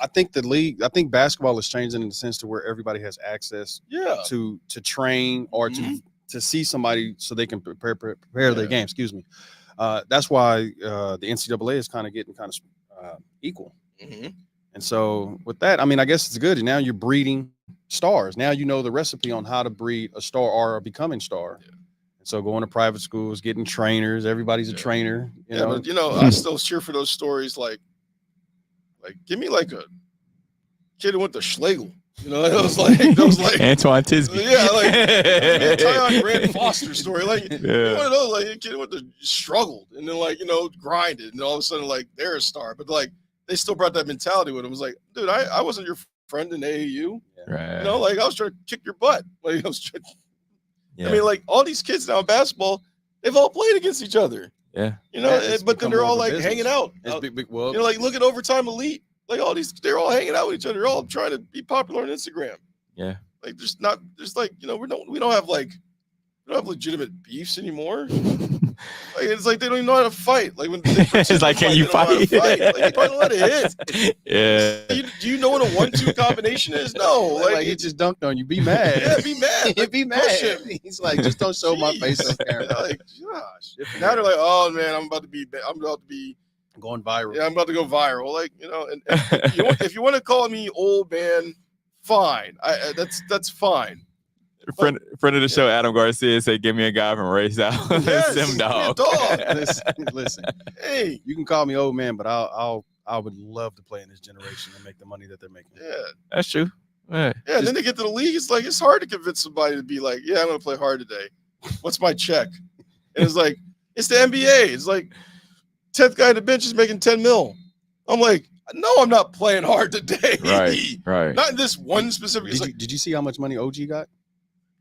think the league, I think basketball is changing in the sense to where everybody has access to train or to see somebody so they can prepare their game. Excuse me. That's why the NCAA is kind of getting equal. And so with that, I mean, I guess it's good. And now you're breeding stars. Now you know the recipe on how to breed a star or a becoming star. Yeah. And so going to private schools, getting trainers, everybody's a trainer. You know? But I still cheer for those stories. Like give me like a kid who went to Schlegel. It was like Antoine Tisby. Yeah, like Tyon Grant Foster story. Like one of those, like a kid went to struggled and then grinded, and all of a sudden like they're a star. But like they still brought that mentality with them. It was like, dude, I wasn't your friend in AAU. Right. Like I was trying to kick your butt. Like I was trying. Yeah. I mean, like all these kids now in basketball, they've all played against each other. Yeah. But then they're all like hanging out. Well, like look at Overtime Elite. Like all these, they're all hanging out with each other. They're all trying to be popular on Instagram. Yeah. Like we don't have legitimate beefs anymore. Like it's like they don't even know how to fight. Like when they it's like, can you fight? Like you probably let it hit. Yeah. Do you know what a 1-2 combination is? No. Like he just dunked on you. Be mad. Yeah, be mad. Like, be mad. He's like, just don't show my face on camera. Like, gosh. Now they're like, oh man, I'm about to be going viral. Yeah, I'm about to go viral. Like, and if you want to call me old man, fine. That's fine. Friend of the show, Adam Garcia, said, "Give me a guy from Race Out." Yes, Sim Dog. Listen. Hey, you can call me old man, but I would love to play in this generation and make the money that they're making. Yeah, that's true. Yeah. And then they get to the league. It's like it's hard to convince somebody to be like, "Yeah, I'm going to play hard today. What's my check?" And it's like it's the NBA. It's like 10th guy on the bench is making $10 million. I'm like, no, I'm not playing hard today. Right. Not in this one specific. Did you see how much money OG got?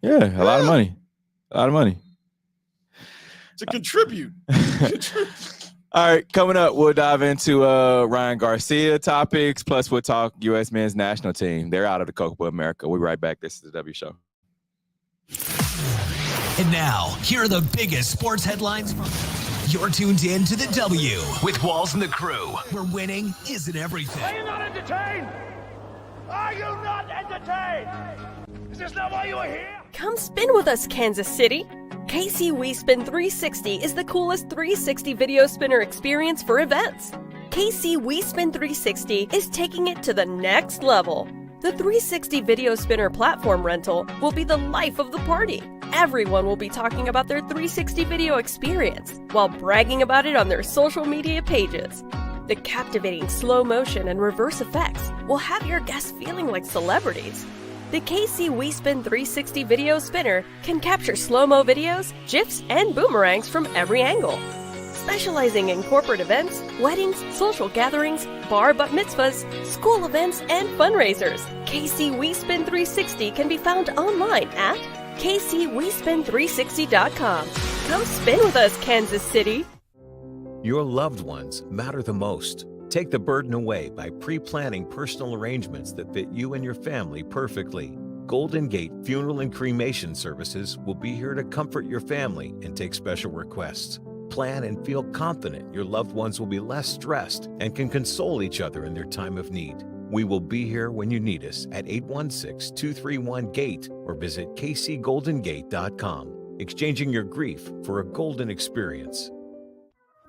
Yeah, a lot of money. To contribute. All right, coming up, we'll dive into Ryan Garcia topics, plus we'll talk U.S. men's national team. They're out of the Copa America. We'll be right back. This is the W Show. And now, here are the biggest sports headlines from... You're tuned in to the W with Walls and the Crew, where winning isn't everything. Are you not entertained? Are you not entertained? Is this not why you are here? Come spin with us, Kansas City. KC We Spin 360 is the coolest 360 video spinner experience for events. KC We Spin 360 is taking it to the next level. The 360 video spinner platform rental will be the life of the party. Everyone will be talking about their 360 video experience while bragging about it on their social media pages. The captivating slow motion and reverse effects will have your guests feeling like celebrities. The KC We Spin 360 video spinner can capture slow-mo videos, GIFs, and boomerangs from every angle. Specializing in corporate events, weddings, social gatherings, bar bat mitzvahs, school events, and fundraisers, KC We Spin 360 can be found online at KCWeSpin360.com. Come spin with us, Kansas City. Your loved ones matter the most. Take the burden away by pre-planning personal arrangements that fit you and your family perfectly. Golden Gate Funeral and Cremation Services will be here to comfort your family and take special requests. Plan and feel confident your loved ones will be less stressed and can console each other in their time of need. We will be here when you need us at 816-231-GATE or visit kcgoldengate.com, exchanging your grief for a golden experience.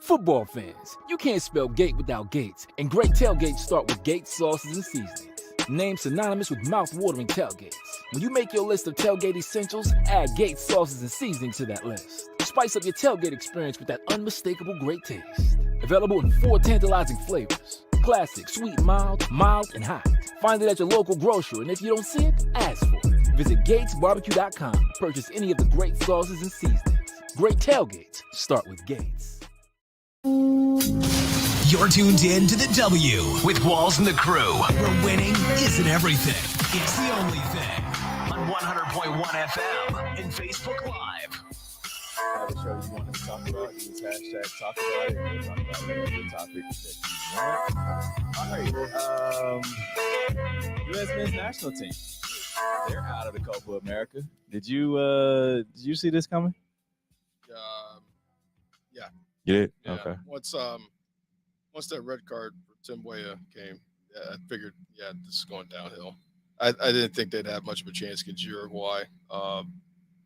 Football fans, you can't spell gate without Gates, and great tailgates start with Gates sauces and seasonings. Named synonymous with mouth-watering tailgates. When you make your list of tailgate essentials, add Gates sauces and seasonings to that list. Spice up your tailgate experience with that unmistakable great taste. Available in 4 tantalizing flavors. Classic, sweet, mild, and hot. Find it at your local grocer, and if you don't see it, ask for it. Visit GatesBarbecue.com. Purchase any of the great sauces and seasonings. Great tailgates start with Gates. You're tuned in to the W with Walls and the Crew, where winning isn't everything. It's the only thing. On 100.1 FM and Facebook Live. Have a show you want to talk about, use hashtag talk about it, and we'll talk about whatever topic that you want. All right, U.S. men's national team. They're out of the Copa America. Did you see this coming? Yeah. You did? Yeah. Okay. Once that red card for Tim Weah came, I figured, this is going downhill. I didn't think they'd have much of a chance against Uruguay.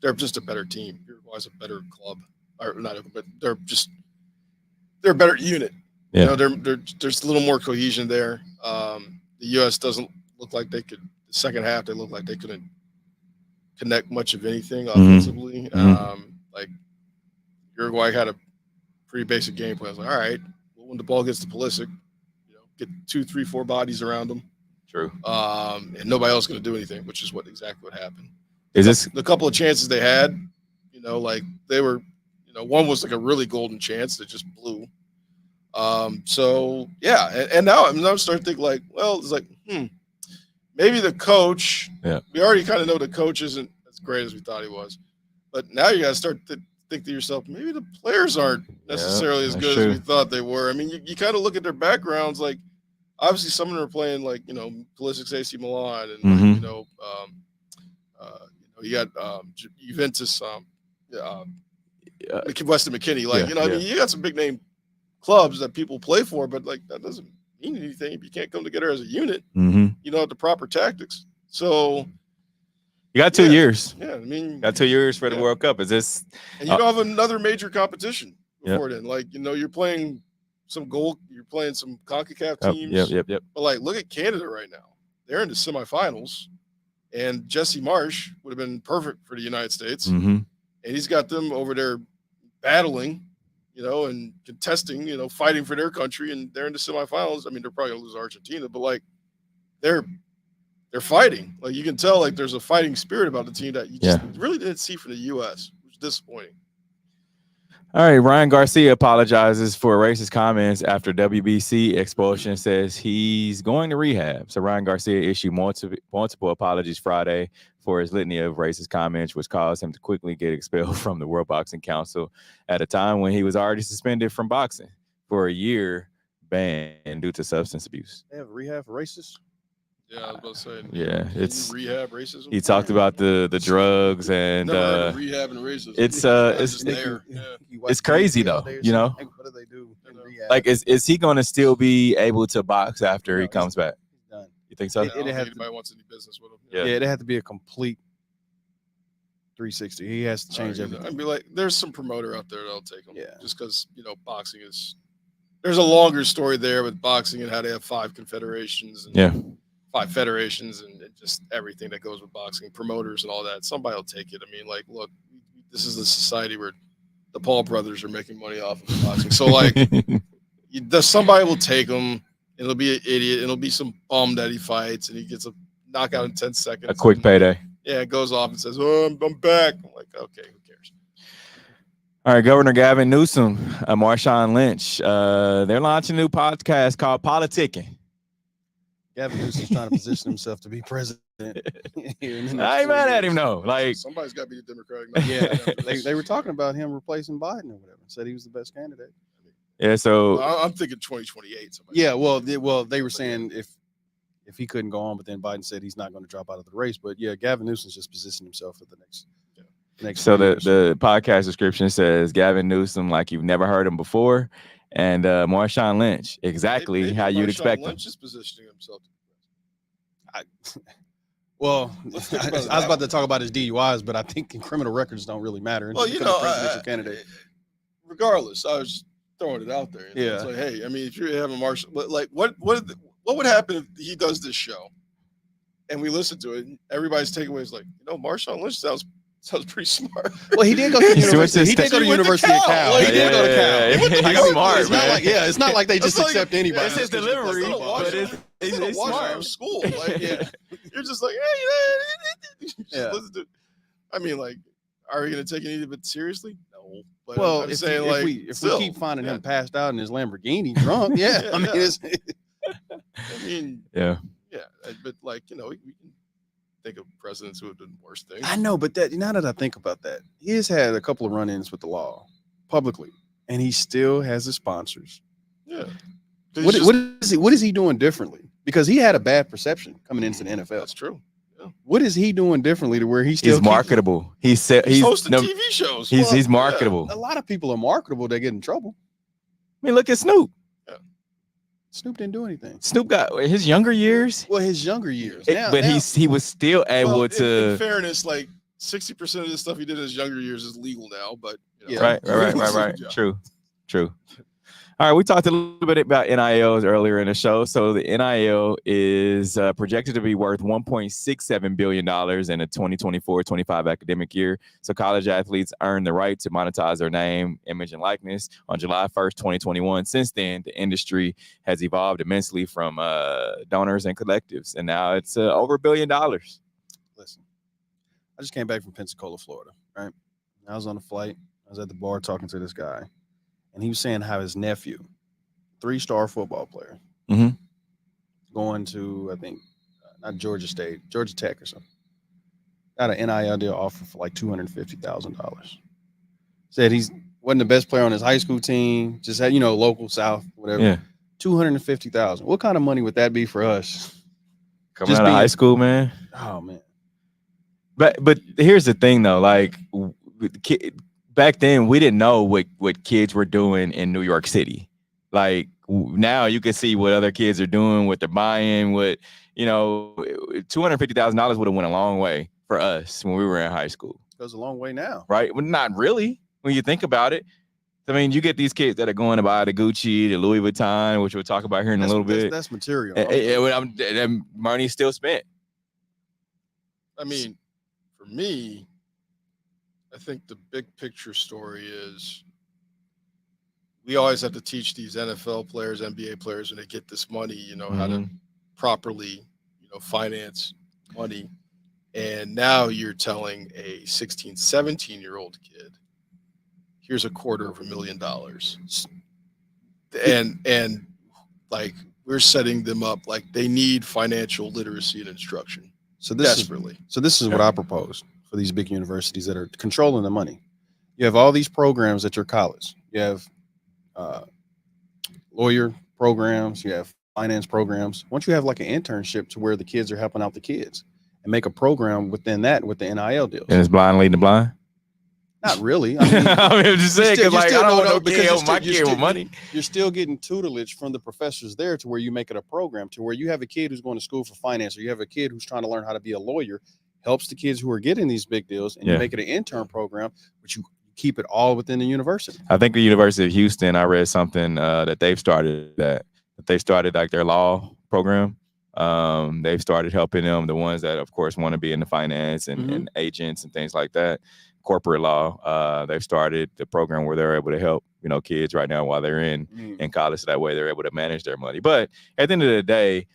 They're just a better team. Uruguay's a better club, or not, but they're a better unit. Yeah. There's a little more cohesion there. The U.S. doesn't look like they could second half, they looked like they couldn't connect much of anything offensively. Like Uruguay had a pretty basic game plan. It's like, all right, well, when the ball gets to Pulisic, get 2, 3, 4 bodies around him. True. And nobody else going to do anything, which is exactly what happened. Is this the couple of chances they had? Like they were, one was like a really golden chance that just blew. So yeah, and now I'm starting to think like, well, it's like, maybe the coach. Yeah. We already kind of know the coach isn't as great as we thought he was, but now you got to start to think to yourself, maybe the players aren't necessarily as good as we thought they were. I mean, you kind of look at their backgrounds. Like, obviously, some of them are playing like Pulisic's AC Milan, and you got Juventus, Weston McKinney. Like, I mean, you got some big name clubs that people play for, but like that doesn't mean anything if you can't come together as a unit. The proper tactics. So. You got 2 years. Yeah, I mean, got 2 years for the World Cup. Is this? And you don't have another major competition before then. Like, you're playing some CONCACAF teams. Yep. But like, look at Canada right now. They're in the semifinals, and Jesse Marsh would have been perfect for the United States. And he's got them over there battling, and contesting, fighting for their country, and they're in the semifinals. I mean, they're probably gonna lose Argentina, but like, they're fighting. Like, you can tell, like, there's a fighting spirit about the team that you just really didn't see from the U.S., which is disappointing. All right, Ryan Garcia apologizes for racist comments after WBC expulsion, says he's going to rehab. So Ryan Garcia issued multiple apologies Friday for his litany of racist comments, which caused him to quickly get expelled from the World Boxing Council at a time when he was already suspended from boxing for a year ban due to substance abuse. They have rehab for racists? Yeah, I was about to say. Yeah, it's rehab racism. He talked about the drugs and rehab and racism. It's crazy though. What do they do in rehab? Like, is he going to still be able to box after he comes back? He's done. You think so? I don't think anybody wants any business with him. Yeah, it'd have to be a complete 360. He has to change everything. I'd be like, there's some promoter out there that'll take him. Yeah. Just because boxing is. There's a longer story there with boxing and how they have 5 confederations. And 5 federations and just everything that goes with boxing, promoters and all that. Somebody will take it. I mean, like, look, this is the society where the Paul brothers are making money off of boxing. So, like, somebody will take him. It'll be an idiot. It'll be some bum that he fights and he gets a knockout in 10 seconds. A quick payday. Yeah, it goes off and says, "Oh, I'm back." I'm like, okay, who cares? All right, Governor Gavin Newsom, Marshawn Lynch. They're launching a new podcast called Politicking. Gavin Newsom's trying to position himself to be president. I ain't mad at him though. Like, somebody's got to be the Democratic. Yeah, they were talking about him replacing Biden or whatever. Said he was the best candidate. Yeah, so I'm thinking 2028. Yeah, well, they were saying if he couldn't go on, but then Biden said he's not going to drop out of the race. But yeah, Gavin Newsom's just positioning himself for the next. So the podcast description says Gavin Newsom like you've never heard him before. And Marshawn Lynch, exactly how you'd expect him. Lynch is positioning himself. I was about to talk about his DUIs, but I think criminal records don't really matter. Well, presidential candidate. Regardless, I was throwing it out there. Yeah. It's like, hey, I mean, if you're having Marshall, like, what would happen if he does this show, and we listen to it, and everybody's takeaway is like, Marshawn Lynch sounds pretty smart. Well, he did go to university. He did go to University of Cal. Well, he did go to Cal. He's smart, it's not like it's not like they just accept anybody. It's his delivery, but it's smart. School, like, you're just like, hey, I mean, like, are we going to take any of it seriously? No. But well, I'm saying, like, if we keep finding him passed out in his Lamborghini drunk, I mean, but like, we can think of presidents who have done worse things. I know, but now that I think about that, he has had a couple of run-ins with the law publicly, and he still has his sponsors. Yeah. What is he doing differently? Because he had a bad perception coming into the NFL. That's true. Yeah. What is he doing differently to where he's marketable? He's hosting TV shows. He's marketable. A lot of people are marketable. They get in trouble. I mean, look at Snoop. Snoop didn't do anything. Snoop got his younger years. Well, his younger years. He was still able to. In fairness, like 60% of the stuff he did in his younger years is legal now. But right. True. All right, we talked a little bit about NILs earlier in the show. So the NIL is projected to be worth $1.67 billion in the 2024-25 academic year. So college athletes earn the right to monetize their name, image, and likeness on July 1st, 2021. Since then, the industry has evolved immensely from donors and collectives, and now it's over $1 billion. Listen, I just came back from Pensacola, Florida, right? I was on a flight. I was at the bar talking to this guy. And he was saying how his nephew, 3-star football player, going to, I think, not Georgia State, Georgia Tech or something, got an NIL deal offer for like $250,000. Said he wasn't the best player on his high school team, just had, local South, whatever. Yeah. $250,000. What kind of money would that be for us? Coming out of high school, man. Oh, man. But here's the thing, though. Like, back then, we didn't know what kids were doing in New York City. Like, now you can see what other kids are doing, what they're buying, $250,000 would have went a long way for us when we were in high school. Goes a long way now. Right? Well, not really when you think about it. I mean, you get these kids that are going to buy the Gucci, the Louis Vuitton, which we'll talk about here in a little bit. That's material. And money's still spent. I mean, for me, I think the big picture story is we always have to teach these NFL players, NBA players, when they get this money, how to properly, finance money. And now you're telling a 16, 17-year-old kid, here's $250,000. And like, we're setting them up like they need financial literacy and instruction. So this desperately. This is what I propose for these big universities that are controlling the money. You have all these programs at your college. You have lawyer programs. You have finance programs. Once you have like an internship to where the kids are helping out the kids and make a program within that with the NIL deals. And it's blind leading the blind? Not really. I mean, I'm just saying, because I don't want no kid help my kid with money. You're still getting tutelage from the professors there to where you make it a program, to where you have a kid who's going to school for finance, or you have a kid who's trying to learn how to be a lawyer, helps the kids who are getting these big deals, and you make it an intern program, but you keep it all within the university. I think the University of Houston, I read something that they've started like their law program. They've started helping them, the ones that, of course, want to be in the finance and agents and things like that. Corporate law, they've started the program where they're able to help, kids right now while they're in college. So that way they're able to manage their money. But at the end of the day,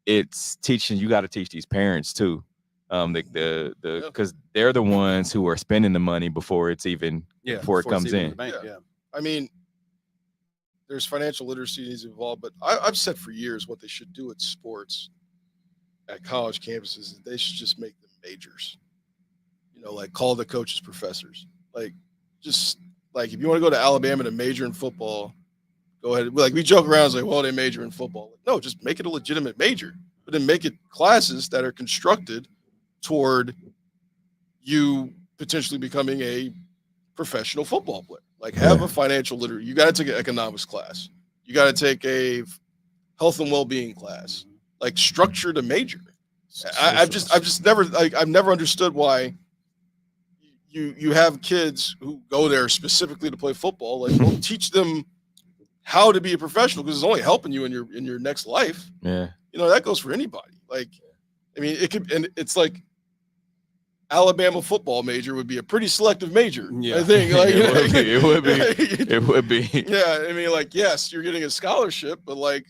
it's teaching. You got to teach these parents too, because they're the ones who are spending the money before it's even before it comes in. I mean, there's financial literacy needs involved, but I've said for years what they should do at sports, at college campuses, is they should just make them majors. Like call the coaches professors. Like, just like if you want to go to Alabama to major in football, go ahead. Like, we joke around, like, well, they major in football. Like, no, just make it a legitimate major, but then make it classes that are constructed toward you potentially becoming a professional football player. Like, have a financial literacy. You got to take an economics class. You got to take a health and well-being class. Like, structure the major. I've never understood why you have kids who go there specifically to play football. Like, well, teach them how to be a professional, because it's only helping you in your next life. Yeah. That goes for anybody. Like, I mean, it could, and it's like Alabama football major would be a pretty selective major. Yeah. I think. Like, it would be. Yeah. I mean, like, yes, you're getting a scholarship, but like,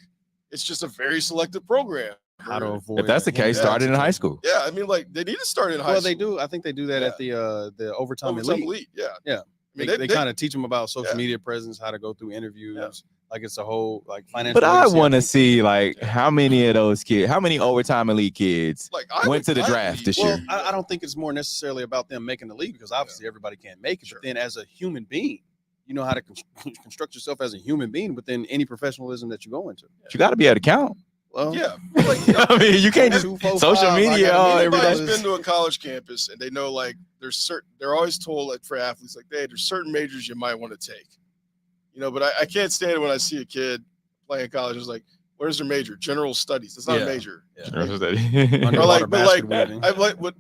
it's just a very selective program. How to avoid, if that's the case, start it in high school. Yeah, I mean, like, they need to start in high school. Well, they do. I think they do that at the overtime elite. Yeah. I mean, they kind of teach them about social media presence, how to go through interviews. Like, it's a whole like financial. But I want to see like how many of those kids, how many overtime elite kids went to the draft this year. I don't think it's more necessarily about them making the league, because obviously everybody can't make it. But then, as a human being, you know how to construct yourself as a human being within any professionalism that you go into. But you got to be able to count. Well, yeah. Like, I mean, you can't just social media every day. Everybody's been to a college campus, and they know, like, they're always told, like, for athletes, like, hey, there's certain majors you might want to take. But I can't stand it when I see a kid playing college. It's like, where's their major? General studies. That's not a major. General studies. Or like, but like,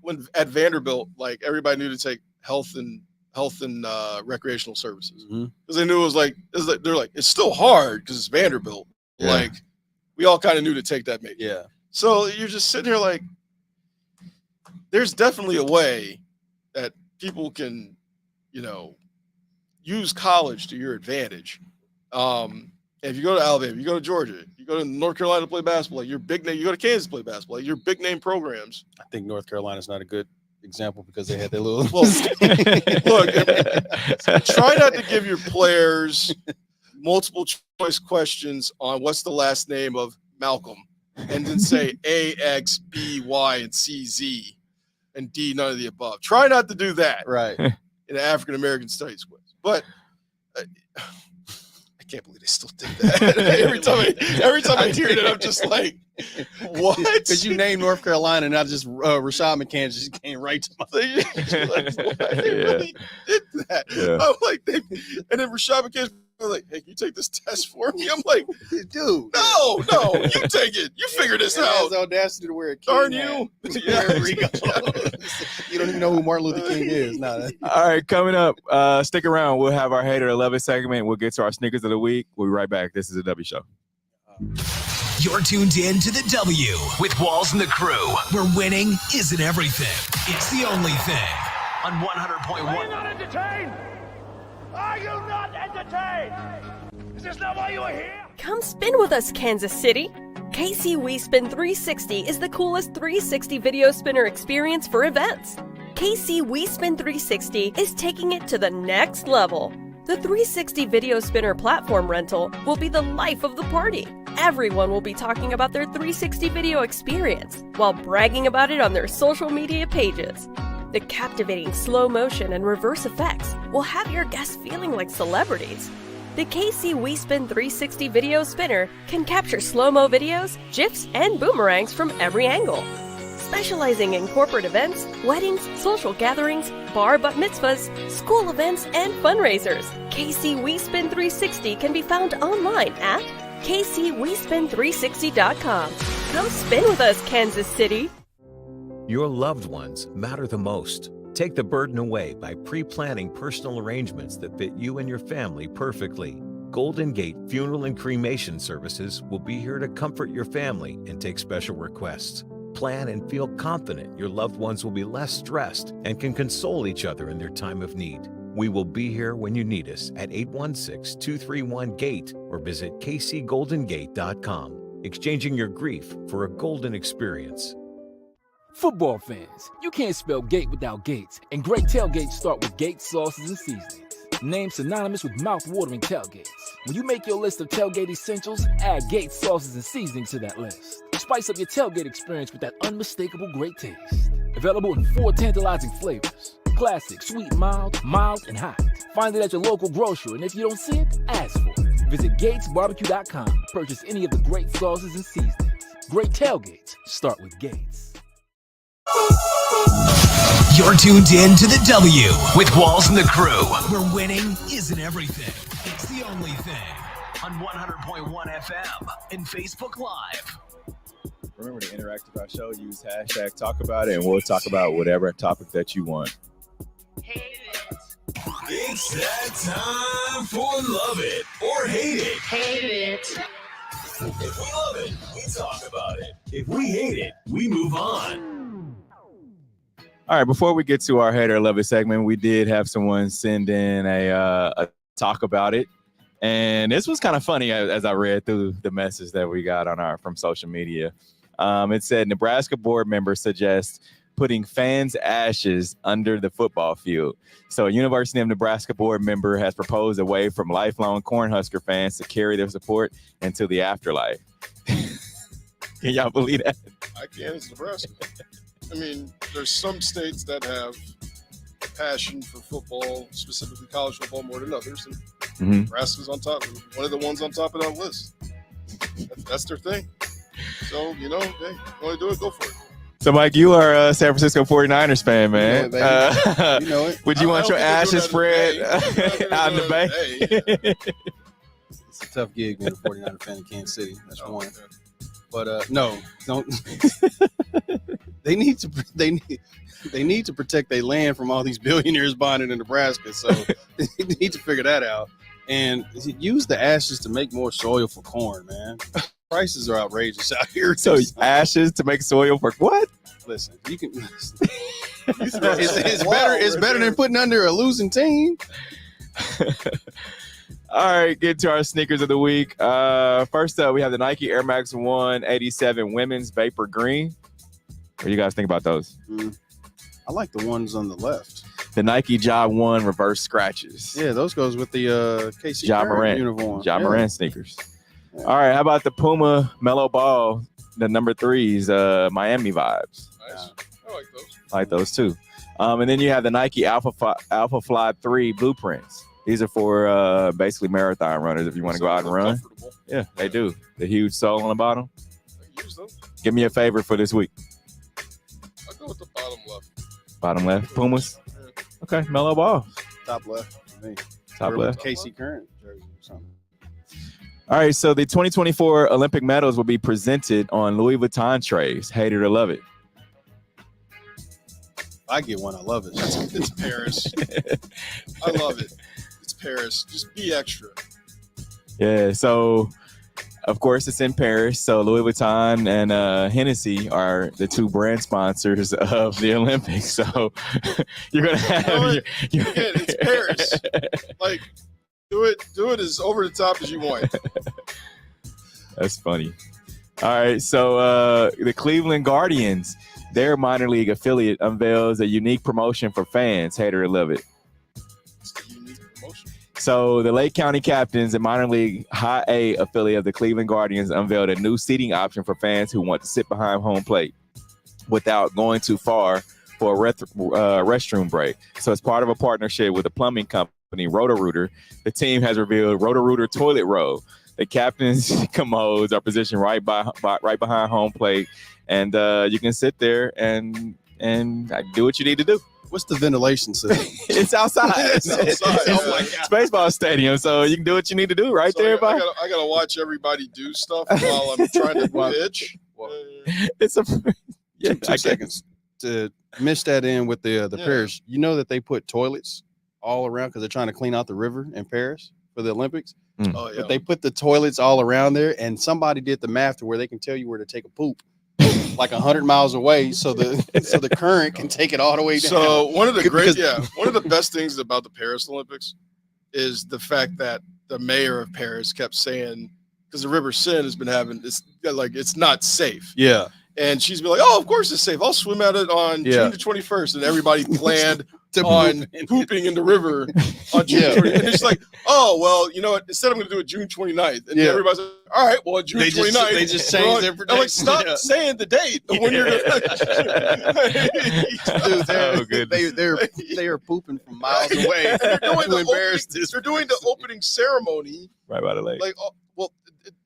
when at Vanderbilt, like, everybody knew to take health and health and recreational services because they knew it was like they're like it's still hard because it's Vanderbilt. Yeah. Like we all kind of knew to take that major. Yeah. So you're just sitting here like there's definitely a way that people can, use college to your advantage. If you go to Alabama, you go to Georgia, you go to North Carolina to play basketball, your big name, you go to Kansas to play basketball, your big name programs. I think North Carolina's not a good example because they had their little. Well, look, try not to give your players multiple choice questions on what's the last name of Malcolm and then say A, X, B, Y, and C, Z, and D, none of the above. Try not to do that. Right. In an African-American studies quiz. But I can't believe they still did that. every time I hear it, I'm just like, what? Because you named North Carolina, not just Rashad McCann just came right to my They really did that. Yeah. I'm like, and then Rashad McCann was like, hey, can you take this test for me? I'm like, dude, no, you take it. You figure this He out. has the audacity to wear a king Darn hat. you. Wherever he goes. You don't even know who Martin Luther King is. No. All right, coming up, stick around. We'll have our Hater to Love It segment. We'll get to our sneakers of the week. We'll be right back. This is a W Show. You're tuned in to the W with Walls and the Crew, where winning isn't everything. It's the only thing. On 100.1. Are you not entertained? Are you not entertained? Is this not why you are here? Come spin with us, Kansas City. KC We Spin 360 is the coolest 360 video spinner experience for events. KC We Spin 360 is taking it to the next level. The 360 video spinner platform rental will be the life of the party. Everyone will be talking about their 360 video experience while bragging about it on their social media pages. The captivating slow motion and reverse effects will have your guests feeling like celebrities. The KC We Spin 360 video spinner can capture slow-mo videos, GIFs, and boomerangs from every angle. Specializing in corporate events, weddings, social gatherings, bar bat mitzvahs, school events, and fundraisers, KC We Spin 360 can be found online at kcwespin360.com. Come spin with us, Kansas City. Your loved ones matter the most. Take the burden away by pre-planning personal arrangements that fit you and your family perfectly. Golden Gate Funeral and Cremation Services will be here to comfort your family and take special requests. Plan and feel confident your loved ones will be less stressed and can console each other in their time of need. We will be here when you need us at 816-231-GATE or visit kcgoldengate.com, exchanging your grief for a golden experience. Football fans, you can't spell gate without Gates, and great tailgates start with Gates sauces and seasonings. Named synonymous with mouth-watering tailgates. When you make your list of tailgate essentials, add Gates sauces and seasonings to that list. Spice up your tailgate experience with that unmistakable great taste. Available in 4 tantalizing flavors. Classic, sweet, mild, and hot. Find it at your local grocery, and if you don't see it, ask for it. Visit GatesBarbecue.com to purchase any of the great sauces and seasonings. Great tailgates start with Gates. You're tuned in to the W with Walls and the Crew, where winning isn't everything. It's the only thing. On 100.1 FM and Facebook Live. Remember to interact with our show. Use hashtag talk about it, and we'll talk about whatever topic that you want. It's that time for Love It or Hate It. Hate it. If we love it, we talk about it. If we hate it, we move on. All right, before we get to our Hater Love It segment, we did have someone send in a talk about it. And this was kind of funny as I read through the message that we got from social media. It said Nebraska board members suggest putting fans' ashes under the football field. So a University of Nebraska board member has proposed a way from lifelong Cornhusker fans to carry their support into the afterlife. Can y'all believe that? I can. It's Nebraska. I mean, there's some states that have a passion for football, specifically college football, more than others. And Nebraska's on top. One of the ones on top of that list. That's their thing. So, hey, you want to do it, go for it. So, Mike, you are a San Francisco 49ers fan, man. You know it, baby. You know it. Would you want your ashes spread out in the bay? It's a tough gig being a 49er fan in Kansas City. That's one. Okay. But no, don't. They need They need to protect their land from all these billionaires buying it in Nebraska. So they need to figure that out. And use the ashes to make more soil for corn, man. Prices are outrageous out here. So ashes to make soil for what? Listen, you can. It's better than putting under a losing team. All right, get to our sneakers of the week. First up, we have the Nike Air Max 187 Women's Vapor Green. What do you guys think about those? I like the ones on the left. The Nike Ja 1 reverse scratches. Yeah, those goes with the KC Ja Morant uniform. Ja Morant sneakers. Yeah. All right, how about the Puma Mellow Ball, the number 3s, Miami vibes? Nice. I like those. I like those too. And then you have the Nike Alpha Fly 3 blueprints. These are for basically marathon runners if you want to go out and run. Yeah, they do. The huge sole on the bottom. I use them. Give me a favorite for this week. I'll go with the bottom left. Bottom left, Pumas. Okay, Mellow Ball. Top left for me. Top left. KC Current jersey or something. All right, so the 2024 Olympic medals will be presented on Louis Vuitton trays. Hate it or love it. I get one. I love it. It's Paris. I love it. It's Paris. Just be extra. Yeah, so of course it's in Paris. So Louis Vuitton and Hennessy are the two brand sponsors of the Olympics. So you're gonna have Again, it's Paris. Like, do it as over the top as you want. That's funny. All right, so the Cleveland Guardians, their minor league affiliate, unveils a unique promotion for fans. Hate it or love it. It's a unique promotion. So the Lake County Captains, a minor league high A affiliate of the Cleveland Guardians, unveiled a new seating option for fans who want to sit behind home plate without going too far for a restroom break. So it's part of a partnership with a plumbing company, Roto-Rooter. The team has revealed Roto-Rooter toilet roll. The captain's commodes are positioned right behind home plate, and you can sit there and do what you need to do. What's the ventilation system? It's outside. It's outside. Oh my God. It's baseball stadium, so you can do what you need to do right there. I gotta watch everybody do stuff while I'm trying to pitch. It's a two seconds to miss that in with the Paris. You know that they put toilets all around because they're trying to clean out the river in Paris for the Olympics. Oh, yeah. But they put the toilets all around there, and somebody did the math to where they can tell you where to take a poop. Like 100 miles away, so the current can take it all the way down. So one of the best things about the Paris Olympics is the fact that the mayor of Paris kept saying, because the River Seine has been having it's not safe. Yeah. And she's been like, oh, of course it's safe. I'll swim at it on June the 21st. And everybody planned on pooping in the river on June 20th. And it's like, oh, well, you know what? Instead, I'm going to do it June 29th. And everybody's like, all right, well, June 29th. They just changed their prediction. I'm like, stop saying the date of when you're Dude, they are pooping from miles away. They're doing the opening ceremony. Right by the lake. Like,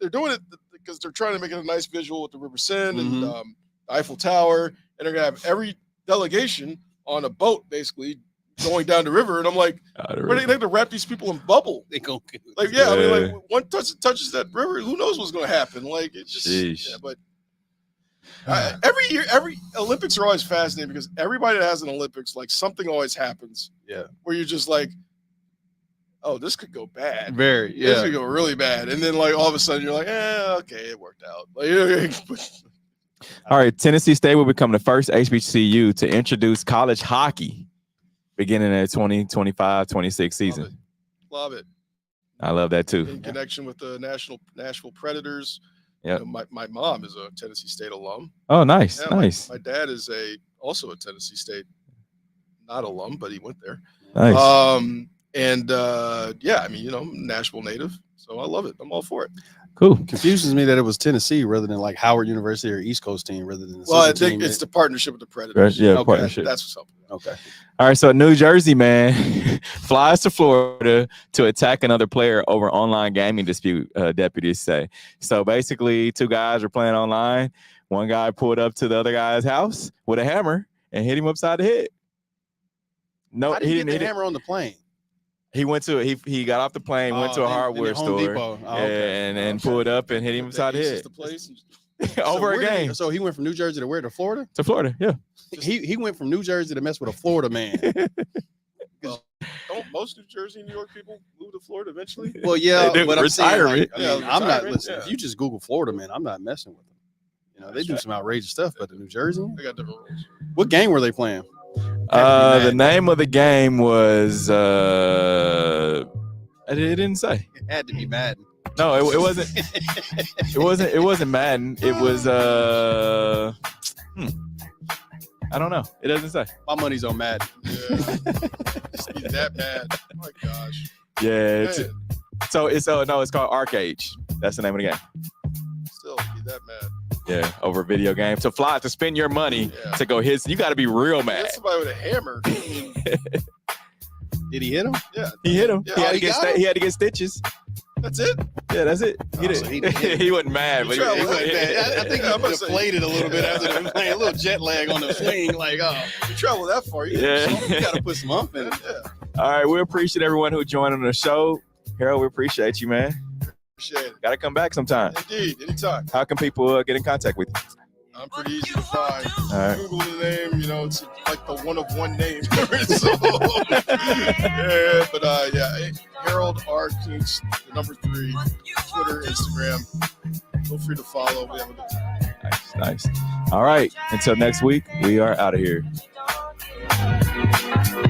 they're doing it because they're trying to make it a nice visual with the River Seine and the Eiffel Tower, and they're gonna have every delegation on a boat basically going down the river. And I'm like, where they have to wrap these people in bubble? They go like, yeah, I mean, like one touches that river, who knows what's gonna happen? Like, it's just but every year, every Olympics are always fascinating because everybody that has an Olympics, like something always happens. Yeah, where you're just like, oh, this could go bad. This could go really bad. And then, like, all of a sudden, you're like, okay, it worked out. All right, Tennessee State will become the first HBCU to introduce college hockey beginning at 2025-26 season. Love it. I love that, too. In connection with the Nashville Predators. Yeah. You know, my mom is a Tennessee State alum. Oh, nice, nice. My dad is also a Tennessee State, not alum, but he went there. Nice. And I mean, you know, Nashville native, so I love it. I'm all for it. Cool. Confuses me that it was Tennessee rather than like Howard University or East Coast team rather than. Well, I think it's the partnership with the Predators. Yeah, okay. Partnership. That's what's up. Okay. All right, so New Jersey man flies to Florida to attack another player over online gaming dispute. Deputies say. So basically, two guys were playing online. One guy pulled up to the other guy's house with a hammer and hit him upside the head. No, he didn't hit the hammer on the plane. He went to he got off the plane, went to a hardware store, and pulled up and hit him upside the head. The place. over a game. So he went from New Jersey to where? To Florida? To Florida, yeah. He went from New Jersey to mess with a Florida man. Well, don't most New Jersey and New York people move to Florida eventually? Well, yeah, but I'm saying, like, Yeah, I'm not retirement, listening. yeah. If you just Google Florida man, I'm not messing with them. You know, they do some outrageous stuff, but the New Jersey, They got different rules. what game were they playing? The name of the game was it didn't say. It had to be Madden. No, it wasn't. It wasn't Madden. It was I don't know. It doesn't say. My money's on Madden. Yeah. It's be that bad. Oh my gosh. Yeah. It's Man, it's called Arcade. That's the name of the game. still be that mad. Yeah, over video game. To spend your money to go hit. You got to be real mad. Hit somebody with a hammer. I mean, Did he hit him? yeah. He hit him. Yeah. He had to get stitches. That's it. Yeah, that's it. So he didn't hit him. He wasn't mad, but he I wasn't hit. think he deflated a little bit after the playing a little jet lag on the swing. Like, You travel that far. You got to put some ump in it. Yeah. All right, we appreciate everyone who joined on the show. Harold, we appreciate you, man. Appreciate it. Got to come back sometime. Indeed. Anytime. How can people get in contact with you? I'm pretty easy to find. All right. Google the name, it's like the one of one name. So, yeah, but Harold R. Kings, the number 3, Twitter, Instagram. Feel free to follow. We have a good time. Nice. All right. Until next week, we are out of here.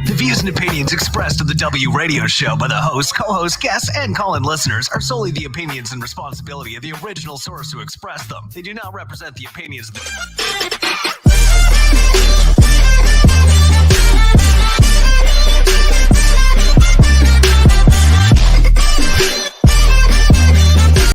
The views and opinions expressed on the W Radio Show by the host, co-host, guests, and call-in listeners are solely the opinions and responsibility of the original source who expressed them. They do not represent the opinions of the...